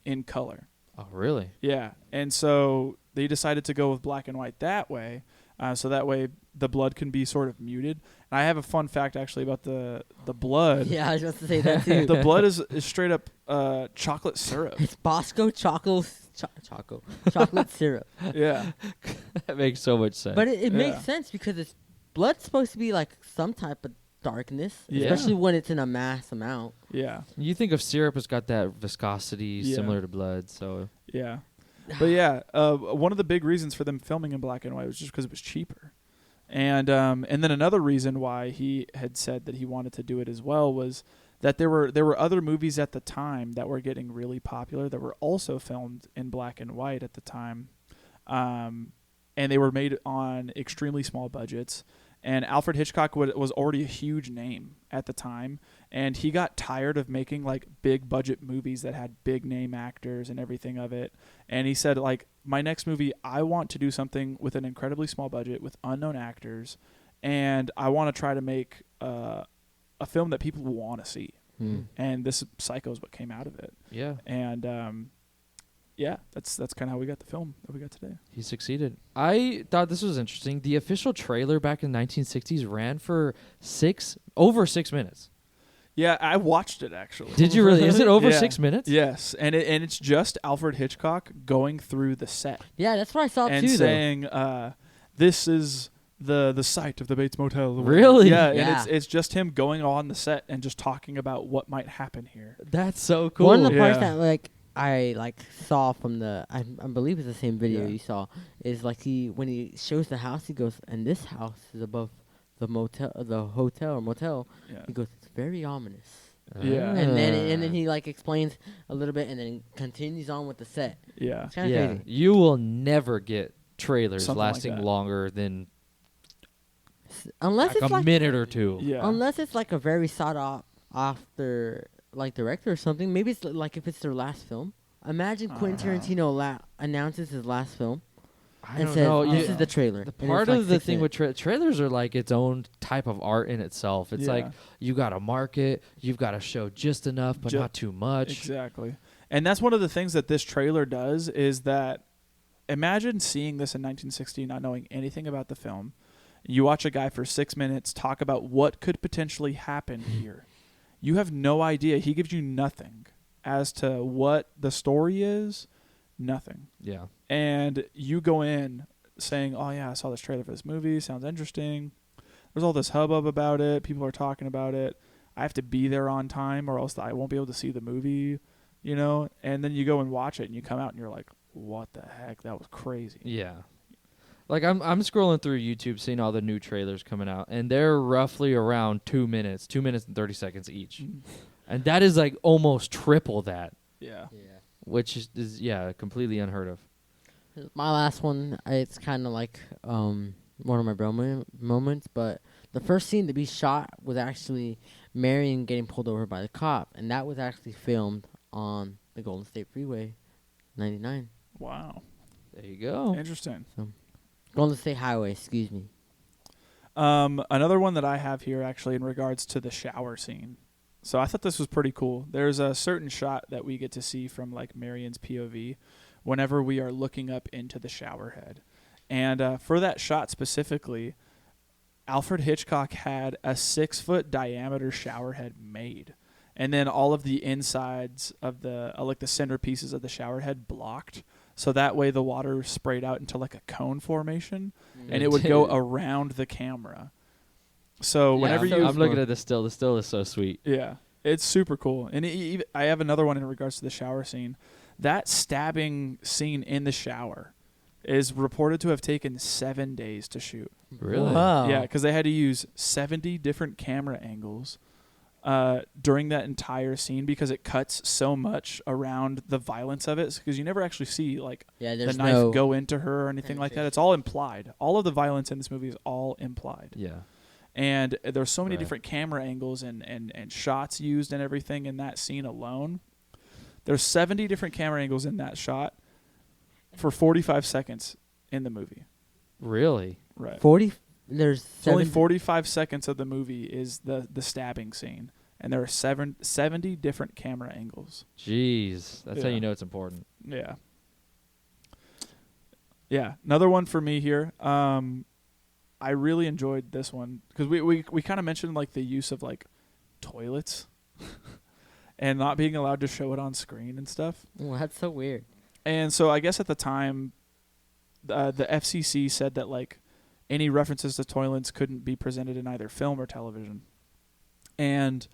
in color. Oh, really? Yeah, and so they decided to go with black and white that way, so that way the blood can be sort of muted. And I have a fun fact actually about the blood. Yeah, I was about to say that too. The blood is straight up chocolate syrup. It's Bosco chocolate syrup. Yeah, That makes so much sense. But it Yeah. makes sense because it's blood's supposed to be like some type of darkness, Yeah. especially when it's in a mass amount. yeah, you think of syrup has got that viscosity Yeah. similar to blood, so yeah. But yeah, one of the big reasons for them filming in black and white was just because it was cheaper. And then another reason why he had said that he wanted to do it as well was that there were other movies at the time that were getting really popular that were also filmed in black and white at the time, and they were made on extremely small budgets. And Alfred Hitchcock was already a huge name at the time, and he got tired of making like big budget movies that had big name actors and everything of it. And he said, like, my next movie, I want to do something with an incredibly small budget with unknown actors, and I want to try to make a film that people want to see. And this Psycho is what came out of it. yeah, And yeah, that's kind of how we got the film that we got today. he succeeded. I thought this was interesting. The official trailer back in the 1960s ran for over 6 minutes. Yeah, I watched it actually. Did you really? Is it over Yeah. 6 minutes? Yes, and it's just Alfred Hitchcock going through the set Yeah, that's what I saw and too. saying, "This is the site of the Bates Motel." Really? Yeah, Yeah. and it's just him going on the set and just talking about what might happen here. That's so though. cool. One of the parts Yeah. that I saw from the I believe it's the same video Yeah. you saw is like when he shows the house, he goes, and this house is above the hotel or motel. Yeah, He goes, it's very ominous. Yeah. And then he like explains a little bit and then continues on with the set. yeah, It's kind of yeah, crazy. you will never get trailers Something like lasting that. longer than Unless like it's a like minute or two. yeah. unless it's like a very sought after like director or something. Maybe it's like if it's their last film. Imagine Quentin Tarantino announces his last film I and don't says, know. "This You- is the trailer." The And part it's like of the 6 thing minutes. with trailers are like its own type of art in itself. It's like Yeah. you got to market, you've got to show just enough, but Ju- not too much. Exactly. And that's one of the things that this trailer does is that imagine seeing this in 1960 not knowing anything about the film. You watch a guy for 6 minutes talk about what could potentially happen here. You have no idea. He gives you nothing as to what the story is, nothing. Yeah. And you go in saying, "Oh yeah, I saw this trailer for this movie. Sounds interesting. There's all this hubbub about it. People are talking about it. I have to be there on time, or else I won't be able to see the movie." You know. And then you go and watch it, and you come out, and you're like, "What the heck? That was crazy." Yeah. Like I'm scrolling through YouTube seeing all the new trailers coming out, and they're roughly around 2 minutes, 2 minutes and 30 seconds each. And that is like almost triple that, Yeah. which is completely unheard of. My last one, it's kind of like one of my bro moments, but the first scene to be shot was actually Marion getting pulled over by the cop, and that was actually filmed on the Golden State Freeway, 99. Wow. There you go. Interesting. Golden State Highway, excuse me. Another one that I have here actually in regards to the shower scene. So I thought this was pretty cool. There's a certain shot that we get to see from like Marion's POV whenever we are looking up into the shower head. And for that shot specifically, Alfred Hitchcock had a 6-foot diameter shower head made. And then all of the insides of the, like the center pieces of the shower head blocked. So that way the water sprayed out into like a cone formation and it would go around the camera. So whenever I'm, you... I'm looking at the still. The still is so sweet. Yeah, it's super cool. And I have another one in regards to the shower scene. That stabbing scene in the shower is reported to have taken 7 days to shoot. Really? Wow. Yeah, because they had to use 70 different camera angles during that entire scene because it cuts so much around the violence of it. Because you never actually see like Yeah, the there's knife no go into her or anything like that. It's all implied. All of the violence in this movie is all implied. Yeah. And there's so many Right. different camera angles and shots used and everything in that scene alone. There's 70 different camera angles in that shot for 45 seconds in the movie. Really? Right. 40. There's It's only 7 45 seconds of the movie is the stabbing scene. and there are 70 different camera angles. Jeez, that's how Yeah. you know it's important. Yeah. Yeah, another one for me here. I really enjoyed this one because we kind of mentioned like the use of like toilets and not being allowed to show it on screen and stuff. Well, that's so weird. And so I guess at the time, the FCC said that like any references to toilets couldn't be presented in either film or television. And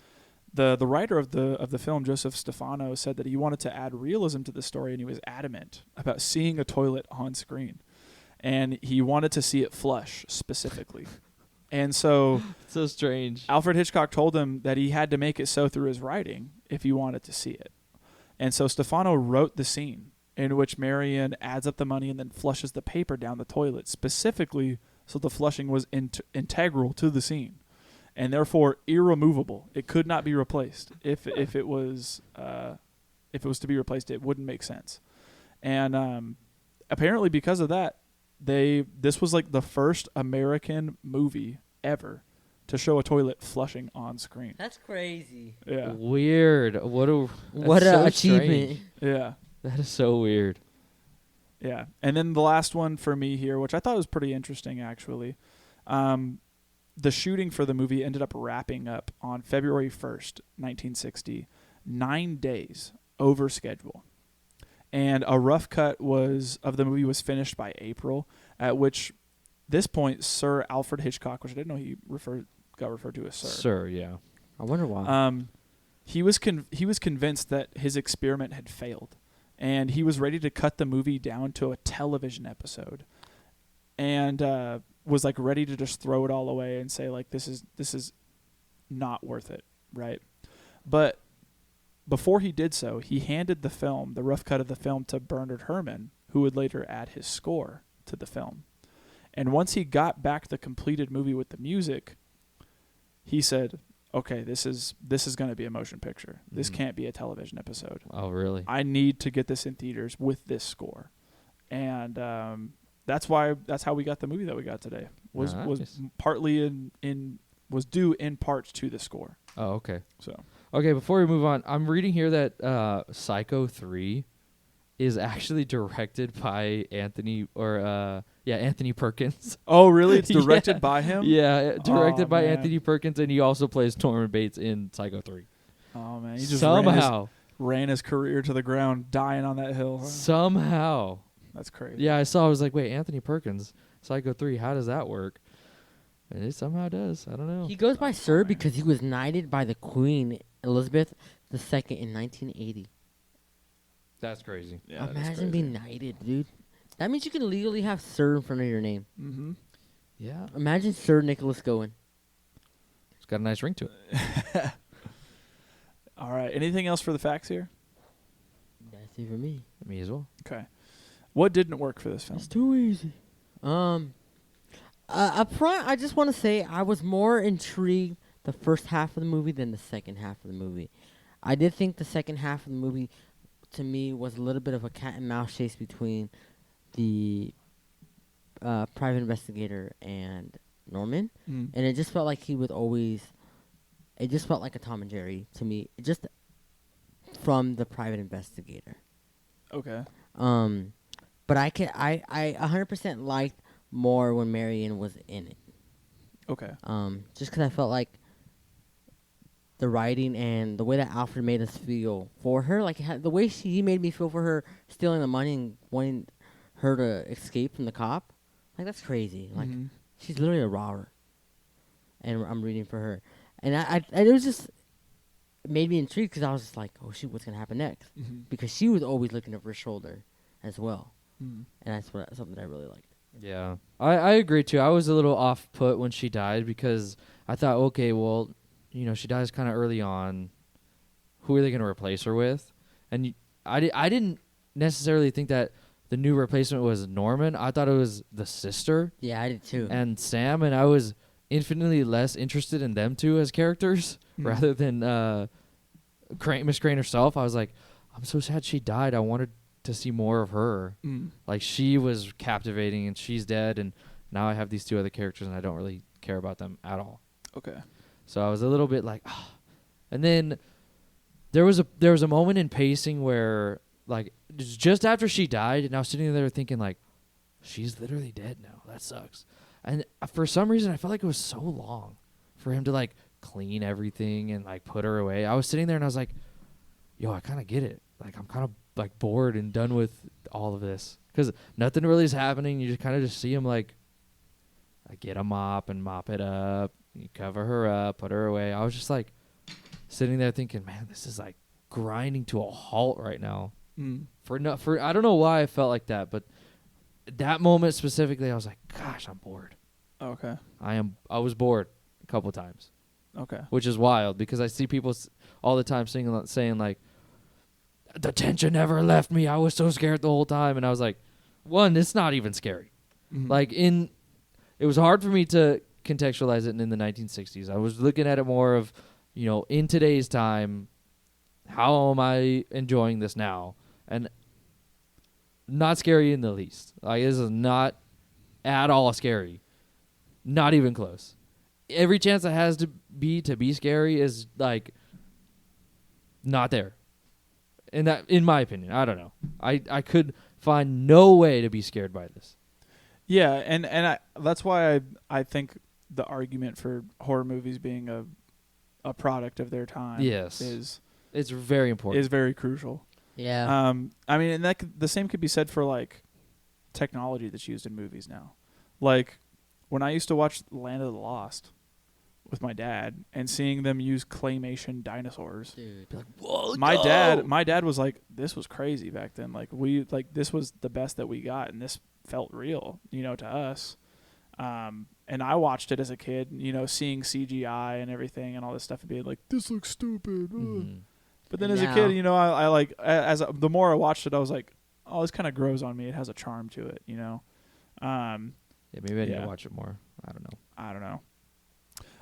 the writer of the film, Joseph Stefano, said that he wanted to add realism to the story, and he was adamant about seeing a toilet on screen, and he wanted to see it flush specifically. And so So strange. Alfred Hitchcock told him that he had to make it so through his writing if he wanted to see it. And so Stefano wrote the scene in which Marion adds up the money and then flushes the paper down the toilet, specifically so the flushing was integral to the scene, and therefore irremovable. It could not be replaced. If it was to be replaced, it wouldn't make sense. And apparently because of that, this was like the first American movie ever to show a toilet flushing on screen. That's crazy. Yeah. Weird. What a What achievement. Yeah. That is so weird. Yeah. And then the last one for me here, which I thought was pretty interesting actually. The shooting for the movie ended up wrapping up on February 1st, 1960, 9 days over schedule. And a rough cut of the movie was finished by April, at which this point Sir Alfred Hitchcock, which I didn't know he got referred to as Sir. Sir, yeah. I wonder why. He was convinced that his experiment had failed, and he was ready to cut the movie down to a television episode, and was like ready to just throw it all away and say like this is not worth it, right? But before he did so, he handed the rough cut of the film, to Bernard Herrmann, who would later add his score to the film. And once he got back the completed movie with the music, he said, okay, this is going to be a motion picture. This can't be a television episode. Oh, really? I need to get this in theaters with this score. And that's how we got the movie that we got today. Was partly was due in part to the score. Oh, okay. So Okay, before we move on, I'm reading here that Psycho 3 is actually directed by Anthony Perkins. Oh, really? It's Yeah. directed by him? Yeah, directed by man. Anthony Perkins, and he also plays Norman Bates in Psycho 3. Oh man, he just Somehow. ran his career to the ground, dying on that hill. Huh? Somehow. That's crazy. Yeah, I was like, wait, Anthony Perkins, Psycho 3, how does that work? And it somehow does. I don't know. He goes by Sir because he was knighted by the Queen Elizabeth II in 1980. That's crazy. Yeah, that is Imagine crazy. being knighted, dude. That means you can legally have Sir in front of your name. Mm-hmm. Yeah. Imagine Sir Nicholas Gowen. It's got a nice ring to it. All right. Anything else for the facts here? That's it for me. Me as well. Okay. What didn't work for this film? It's too easy. Up front, I just want to say I was more intrigued the first half of the movie than the second half of the movie. I did think the second half of the movie, to me, was a little bit of a cat and mouse chase between the private investigator and Norman, Mm. and it just felt like he would always. It just felt like a Tom and Jerry to me, just from the private investigator. Okay. But I 100% liked more when Marion was in it. Okay. Just because I felt like the writing and the way that Alfred made us feel for her, like the way he made me feel for her stealing the money and wanting her to escape from the cop, like that's crazy. Like Mhm. she's literally a robber, and I'm reading for her, and it was just it made me intrigued because I was just like, oh shoot, what's gonna happen next? Mhm. Because she was always looking over her shoulder, as well, Mhm. and that's something that I really liked. Yeah. I agree, too. I was a little off-put when she died because I thought, okay, well, she dies kind of early on. Who are they going to replace her with? And I didn't necessarily think that the new replacement was Norman. I thought it was the sister Yeah, I did too. and Sam, and I was infinitely less interested in them two as characters rather than Miss Crane herself. I was like, I'm so sad she died. I wanted to see more of her. Mm. Like, she was captivating, and she's dead, and now I have these two other characters, and I don't really care about them at all. Okay. So I was a little bit like, And then there was a moment in pacing where like just after she died, and I was sitting there thinking like, she's literally dead now. That sucks. And for some reason, I felt like it was so long for him to like clean everything and like put her away. I was sitting there and I was like, yo, I kind of get it. Like I'm kind of like bored and done with all of this because nothing really is happening. You just kind of just see him like get a mop and mop it up. You cover her up, put her away. I was just like sitting there thinking, man, this is like grinding to a halt right now. For I don't know why I felt like that, but that moment specifically, I was like, gosh, I'm bored. Okay. I was bored a couple times. Okay. Which is wild because I see people all the time saying like, the tension never left me. I was so scared the whole time, and I was like, one, it's not even scary. Like it was hard for me to contextualize it in the 1960s. I was looking at it more of, in today's time, how am I enjoying this now? And not scary in the least. Like this is not at all scary. Not even close. Every chance it has to be scary is like not there. And that, in my opinion, I don't know. I could find no way to be scared by this. Yeah, and that's why I think the argument for horror movies being a product of their time is it's very important. Is very crucial. Yeah. I mean, and the same could be said for like technology that's used in movies now. Like when I used to watch Land of the Lost with my dad and seeing them use claymation dinosaurs. Dude. Be like, whoa, My dad was like, this was crazy back then. Like this was the best that we got, and this felt real, to us. And I watched it as a kid, seeing CGI and everything and all this stuff and being like, this looks stupid. But then And as a now- kid, I like, the more I watched it, I was like, oh, this kind of grows on me. It has a charm to it, Yeah, maybe I need Yeah. to watch it more. I don't know. I don't know.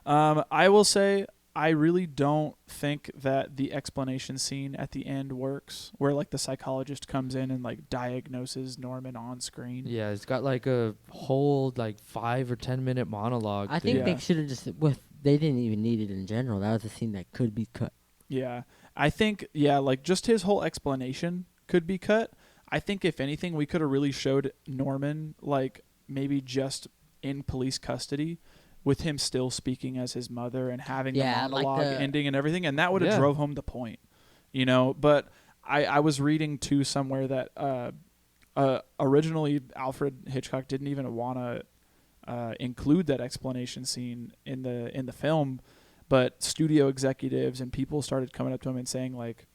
I will say I really don't think that the explanation scene at the end works, where like the psychologist comes in and like diagnoses Norman on screen. Yeah, it's got like a whole like 5 or 10 minute monologue. I think Yeah. they should have just they didn't even need it in general. That was a scene that could be cut. Yeah. I think, like just his whole explanation could be cut. I think if anything, we could have really showed Norman like maybe just in police custody with him still speaking as his mother and having Yeah, the like monologue the- ending and everything. And that would have Yeah. drove home the point, but I was reading too somewhere that originally Alfred Hitchcock didn't even want to include that explanation scene in the film, but studio executives and people started coming up to him and saying like,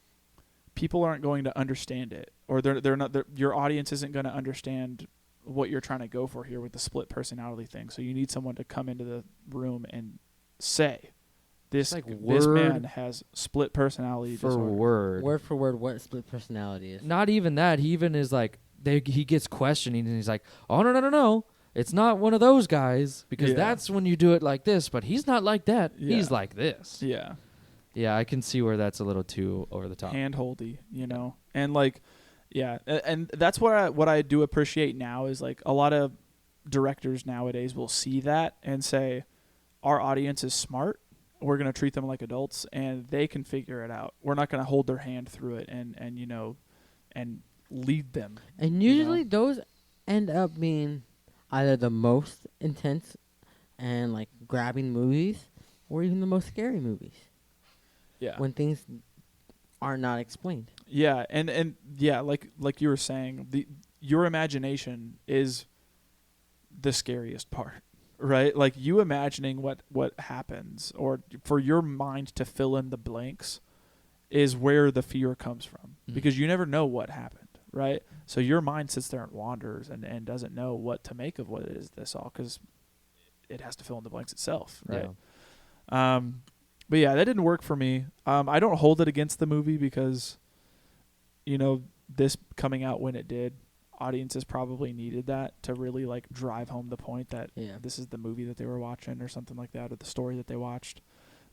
people aren't going to understand it, or they're not. Your audience isn't going to understand what you're trying to go for here with the split personality thing. So you need someone to come into the room and say, this Like this word man has split personality for disorder. word. For word, what split personality is. Not even that. He even is like, he gets questioning and he's like, oh, no. It's not one of those guys because Yeah. that's when you do it like this, but he's not like that. Yeah. He's like this. Yeah. Yeah, I can see where that's a little too over the top. Handholdy, and like, yeah, and that's what I do appreciate now is like a lot of directors nowadays will see that and say, our audience is smart. We're going to treat them like adults and they can figure it out. We're not going to hold their hand through it and lead them. And usually those end up being either the most intense and like grabbing movies or even the most scary movies Yeah. when things are not explained. Yeah, and yeah, like you were saying, your imagination is the scariest part, right? Like you imagining what happens, or for your mind to fill in the blanks, is where the fear comes from, because you never know what happened, right? So your mind sits there and wanders and doesn't know what to make of what it is this all, because it has to fill in the blanks itself, right? Yeah. But yeah, that didn't work for me. I don't hold it against the movie because, this coming out when it did, audiences probably needed that to really like drive home the point that this is the movie that they were watching or something like that, or the story that they watched.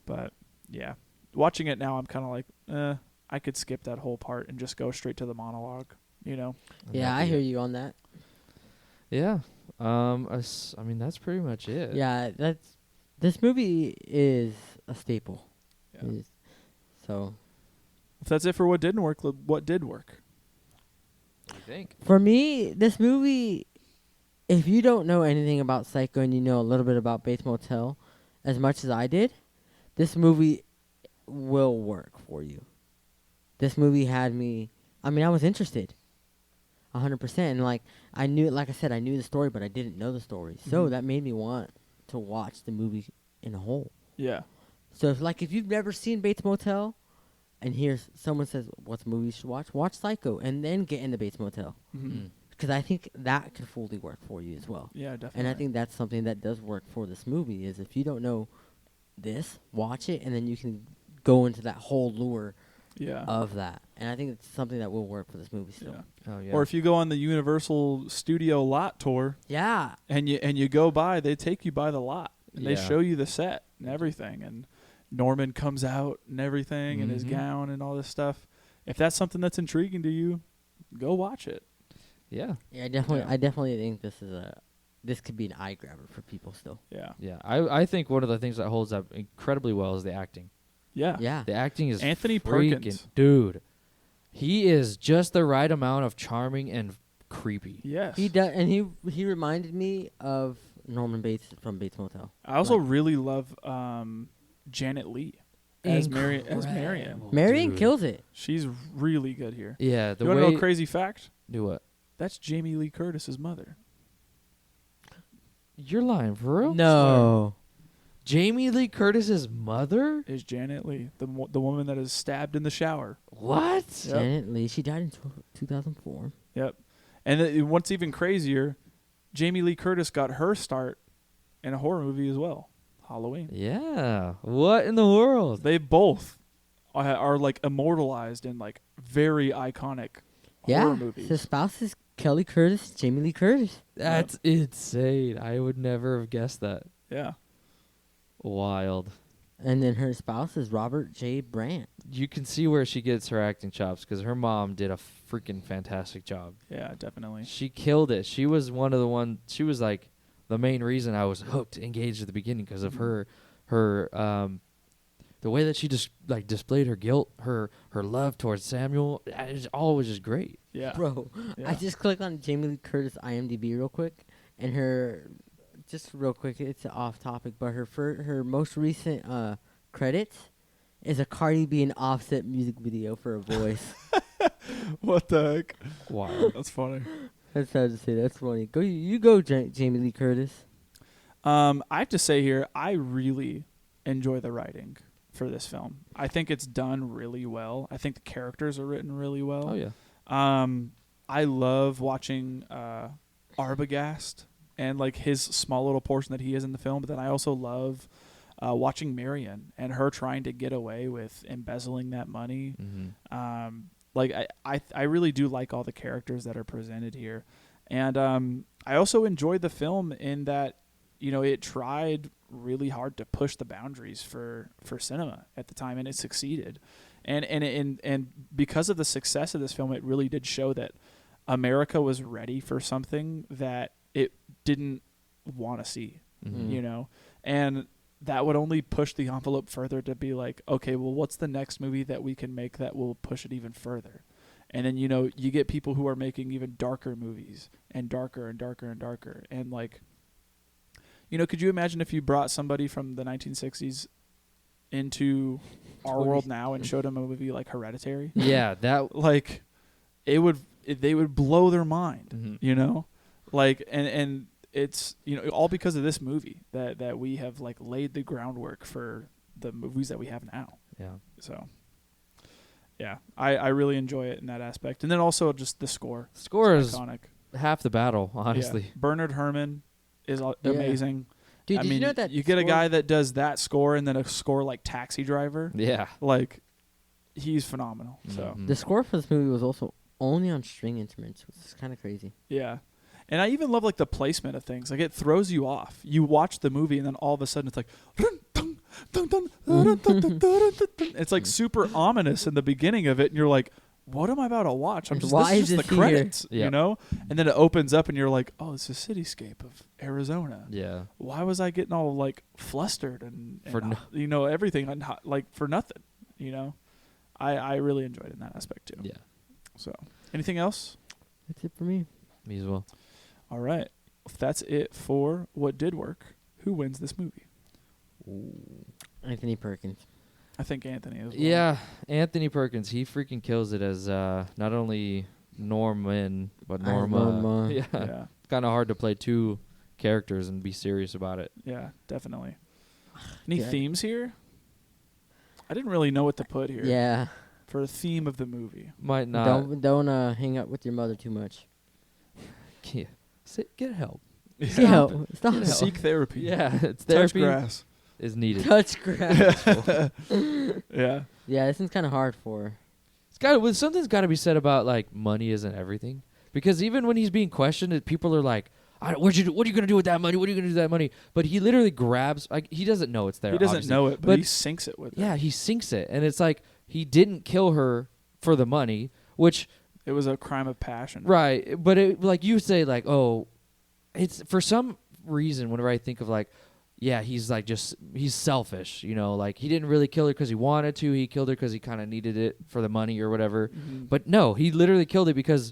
But yeah, watching it now, I'm kind of like, I could skip that whole part and just go straight to the monologue, Yeah, I hear you on that. Yeah. I mean, that's pretty much it. Yeah, this movie is a staple. Yeah. So If that's it for what didn't work, what did work? What do you think? for me, this movie, if you don't know anything about Psycho and you know a little bit about Bates Motel, as much as I did, this movie will work for you. This movie had me. I mean, I was interested, 100%. And like I knew, like I said, I knew the story, but I didn't know the story. So Mhm. that made me want to watch the movie in a whole. Yeah. So if you've never seen Bates Motel, and here's someone says, "What's a movie you should watch?" Watch Psycho, and then get into Bates Motel, Mhm. because I think that could fully work for you as well. Yeah, definitely. And I think that's something that does work for this movie. Is if you don't know this, watch it, and then you can go into that whole lure yeah. of that. And I think it's something that will work for this movie still. Yeah. Oh yeah. Or if you go on the Universal Studio lot tour Yeah. and you go by, they take you by the lot and they Yeah. show you the set and everything. And Norman comes out and everything in his Mhm. gown and all this stuff. If that's something that's intriguing to you, go watch it. yeah. Yeah, I definitely, Yeah. I definitely think this could be an eye grabber for people still. Yeah. Yeah. I think one of the things that holds up incredibly well is the acting. Yeah. Yeah. The acting is Anthony freaking, Perkins. dude. He is just the right amount of charming and creepy. Yes. He does, and he reminded me of Norman Bates from Bates Motel. I also Like- really love Janet Leigh as Marion. Incredible, Marion dude. kills it. She's really good here. Yeah, the You want to way know a crazy fact? do what? That's Jamie Lee Curtis's mother. You're lying for real? No. Jamie Lee Curtis's mother? Is Janet Leigh, the woman that is stabbed in the shower. What? Yep. Janet Leigh. She died in 2004. Yep. And what's even crazier, Jamie Lee Curtis got her start in a horror movie as well, Halloween. Yeah. What in the world? They both are like immortalized in like very iconic Yeah. horror movies. His spouse is Kelly Curtis, Jamie Lee Curtis. That's insane. I would never have guessed that. Yeah. Wild. And then her spouse is Robert J. Brandt. You can see where she gets her acting chops because her mom did a freaking fantastic job. Yeah, definitely. She killed it. She was one of the one. She was like the main reason I was hooked, engaged at the beginning because of her the way that she just like displayed her guilt, her love towards Samuel. It all was just great. Yeah. Bro, Yeah. I just clicked on Jamie Lee Curtis IMDb real quick, and her, just real quick, it's off topic, but her most recent credits is a Cardi B and Offset music video for a voice. What the heck? Wow. That's funny. That's how to say that's funny. Go you go, Jamie Lee Curtis. I have to say here, I really enjoy the writing for this film. I think it's done really well. I think the characters are written really well. Oh yeah. I love watching Arbogast and like his small little portion that he is in the film, but then I also love watching Marion and her trying to get away with embezzling that money. Mm-hmm. Like I really do like all the characters that are presented here, and I also enjoyed the film in that, you know, it tried really hard to push the boundaries for cinema at the time, and it succeeded. And because of the success of this film, it really did show that America was ready for something that it didn't want to see, Mm-hmm. you know, and that would only push the envelope further to be like, okay, well, what's the next movie that we can make that will push it even further? And then, you know, you get people who are making even darker movies and darker and darker and darker. And like, you know, could you imagine if you brought somebody from the 1960s into our world now and showed them a movie like Hereditary? Yeah, that. Like, they would blow their mind, Mhm. you know? Like, and it's, you know, all because of this movie that we have like laid the groundwork for the movies that we have now. Yeah. So, yeah, I really enjoy it in that aspect. And then also just the score. Score It's is iconic. half the battle, Yeah. honestly. Bernard Herrmann is Yeah. amazing. Dude, I did mean, you know that you get a score- guy that does that score and then a score like Taxi Driver. Yeah. Like, he's phenomenal. So, Mhm. The score for this movie was also only on string instruments, which is kind of crazy. yeah. And I even love like the placement of things. Like, it throws you off. You watch the movie and then all of a sudden it's like, it's like super ominous in the beginning of it, and you're like, what am I about to watch? Why this is is just this the here? credits, Yeah. you know? And then it opens up and you're like, oh, it's a cityscape of Arizona. Yeah. Why was I getting all like flustered and For no- you know, everything like for nothing, you know? I really enjoyed it in that aspect too. Yeah, So, anything else? That's it for me. me as well. All right. If that's it for what did work, who wins this movie? Anthony Perkins. I think Anthony as well. Yeah, Anthony Perkins. He freaking kills it as not only Norman but Norma. Norma. Yeah, Yeah. it's kind of hard to play two characters and be serious about it. Yeah, definitely. Any Yeah. themes here? I didn't really know what to put here Yeah. for a theme of the movie. Might not. Don't hang out with your mother too much. Yeah. Get help. Stop. Get help. Seek therapy. Yeah, it's Touch therapy grass. is needed. Touch grass. Yeah. Yeah, this one's kind of hard for her. Something's got to be said about like money isn't everything, because even when he's being questioned, people are like, what are you gonna do with that money? What are you gonna do with that money? But he literally grabs. Like, he doesn't know it's there. He doesn't obviously. know it, but he sinks it with it. Yeah, he sinks it, and it's like he didn't kill her for the money, which It was a crime of passion. right. But it, like you say, like, oh, it's for some reason whenever I think of like, yeah, he's like he's selfish, you know, like he didn't really kill her because he wanted to. He killed her because he kind of needed it for the money or whatever. Mm-hmm. But no, he literally killed it because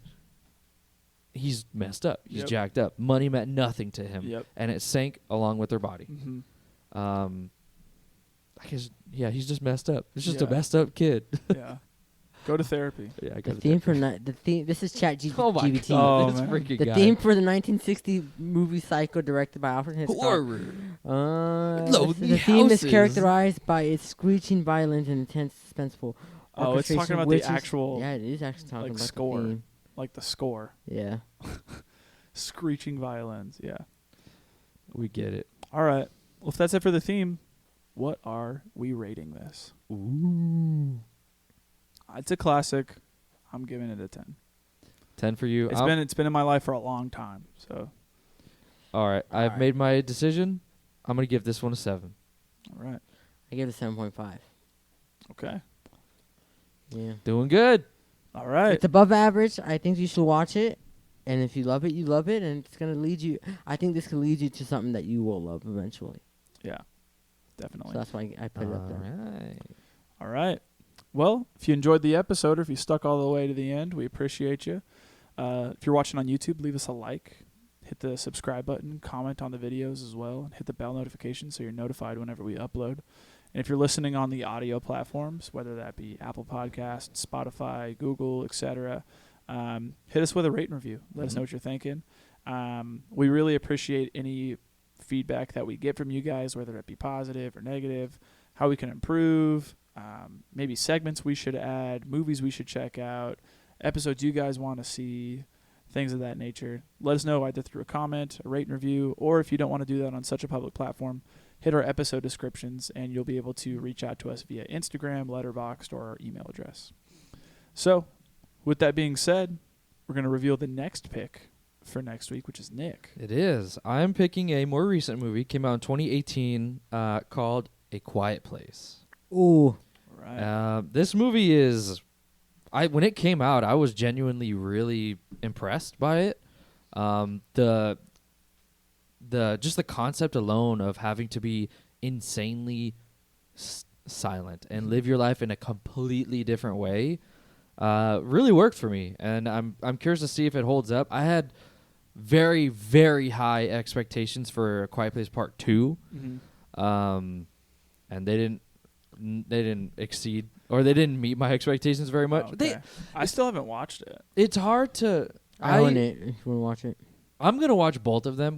he's messed up. He's Yep. jacked up. Money meant nothing to him, Yep. and it sank along with her body. Mm-hmm. I guess, yeah, he's just messed up. It's just a Yeah. messed up kid. Yeah. Go to therapy. Yeah, I The got theme for the theme. This is ChatGPT. Oh my GBT. god, Oh, this man. freaking The guy. theme for the 1960 movie Psycho, directed by Alfred Hitchcock. Horror. Lonely The theme is houses. characterized by its screeching violence and intense, suspenseful. Oh, it's talking orchestration, about which the is- actual, Yeah, it is actually talking like, about score. the theme. like the score. Yeah. Screeching violins. Yeah. We get it. All right. Well, if that's it for the theme, what are we rating this? Ooh. It's a classic. I'm giving it a 10. 10 for you. It's been in my life for a long time. So, All right. All I've right. made my decision. I'm going to give this one a 7. all right. I give it 7.5. Okay. Yeah. Doing good. All right. It's above average. I think you should watch it. And if you love it, you love it. And it's going to lead you. I think this could lead you to something that you will love eventually. Yeah. So Definitely. that's why I put it up there. Alright. All right. Well, if you enjoyed the episode or if you stuck all the way to the end, we appreciate you. If you're watching on YouTube, leave us a like. Hit the subscribe button, comment on the videos as well, and hit the bell notification so you're notified whenever we upload. And if you're listening on the audio platforms, whether that be Apple Podcasts, Spotify, Google, etc., hit us with a rate and review. Let us know what you're thinking. We really appreciate any feedback that we get from you guys, whether it be positive or negative, how we can improve, maybe segments we should add, movies we should check out, episodes you guys want to see, things of that nature. Let us know either through a comment, a rate and review, or if you don't want to do that on such a public platform, hit our episode descriptions and you'll be able to reach out to us via Instagram, Letterboxd, or our email address. So, with that being said, we're going to reveal the next pick for next week, which is Nick. It is. I'm picking a more recent movie. Came out in 2018 called A Quiet Place. Ooh. Right. This movie is... when it came out, I was genuinely really impressed by it. Just the concept alone of having to be insanely silent and live your life in a completely different way really worked for me, and I'm curious to see if it holds up. I had very, very high expectations for A Quiet Place Part 2, and they didn't exceed, or they didn't meet my expectations very much. Okay. I still haven't watched it. It's hard to. I own it if you want to watch it. I'm gonna watch both of them.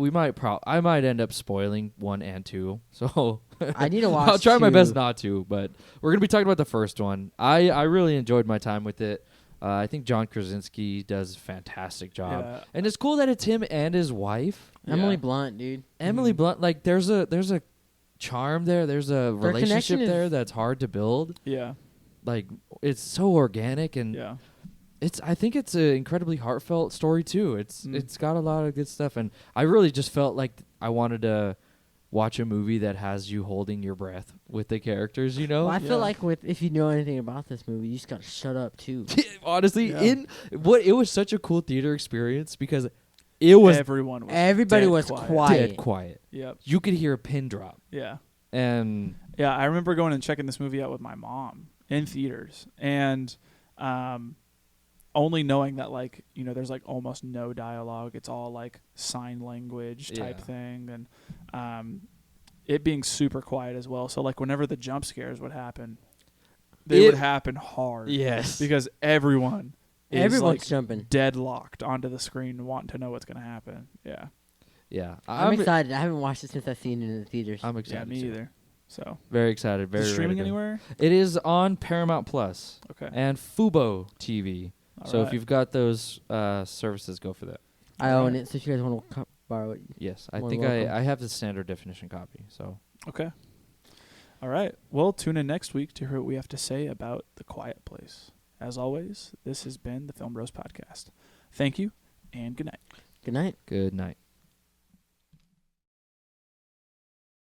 I might end up spoiling 1 and 2, so I need to watch I'll try my 2. best not to. But we're gonna be talking about the first one. I really enjoyed my time with it. I think John Krasinski does a fantastic job, Yeah. and it's cool that it's him and his wife, Emily Yeah. Blunt, dude. Emily Blunt. Like there's a charm there. There's a relationship connection is- there that's hard to build. Yeah. Like it's so organic and Yeah. I think it's an incredibly heartfelt story too. It's got a lot of good stuff, and I really just felt like I wanted to watch a movie that has you holding your breath with the characters. You know, Well, I Yeah. feel like if you know anything about this movie, you just gotta shut up too. honestly, Yeah. it was such a cool theater experience because it was Everyone was Everybody dead was quiet. dead quiet. Yep. You could hear a pin drop, Yeah. and Yeah, I remember going and checking this movie out with my mom, in theaters, and only knowing that, like, you know, there's like almost no dialogue. It's all like sign language type thing, and it being super quiet as well. So like whenever the jump scares would happen, they would happen hard. Yes. Because everyone's like jumping, deadlocked onto the screen, wanting to know what's gonna happen. Yeah. Yeah. I'm excited. I haven't watched it since I've seen it in the theaters. I'm excited. Yeah, me either. So very excited. Very is it streaming ready to go. anywhere? It is on Paramount Plus. Okay. And Fubo TV. All so right. if you've got those services, go for that. I own it, so if you guys want to borrow it. Yes, I More think welcome. I have the standard definition copy. So Okay. All right. Well, tune in next week to hear what we have to say about The Quiet Place. As always, this has been the Film Bros Podcast. Thank you, and good night. Good night. good night.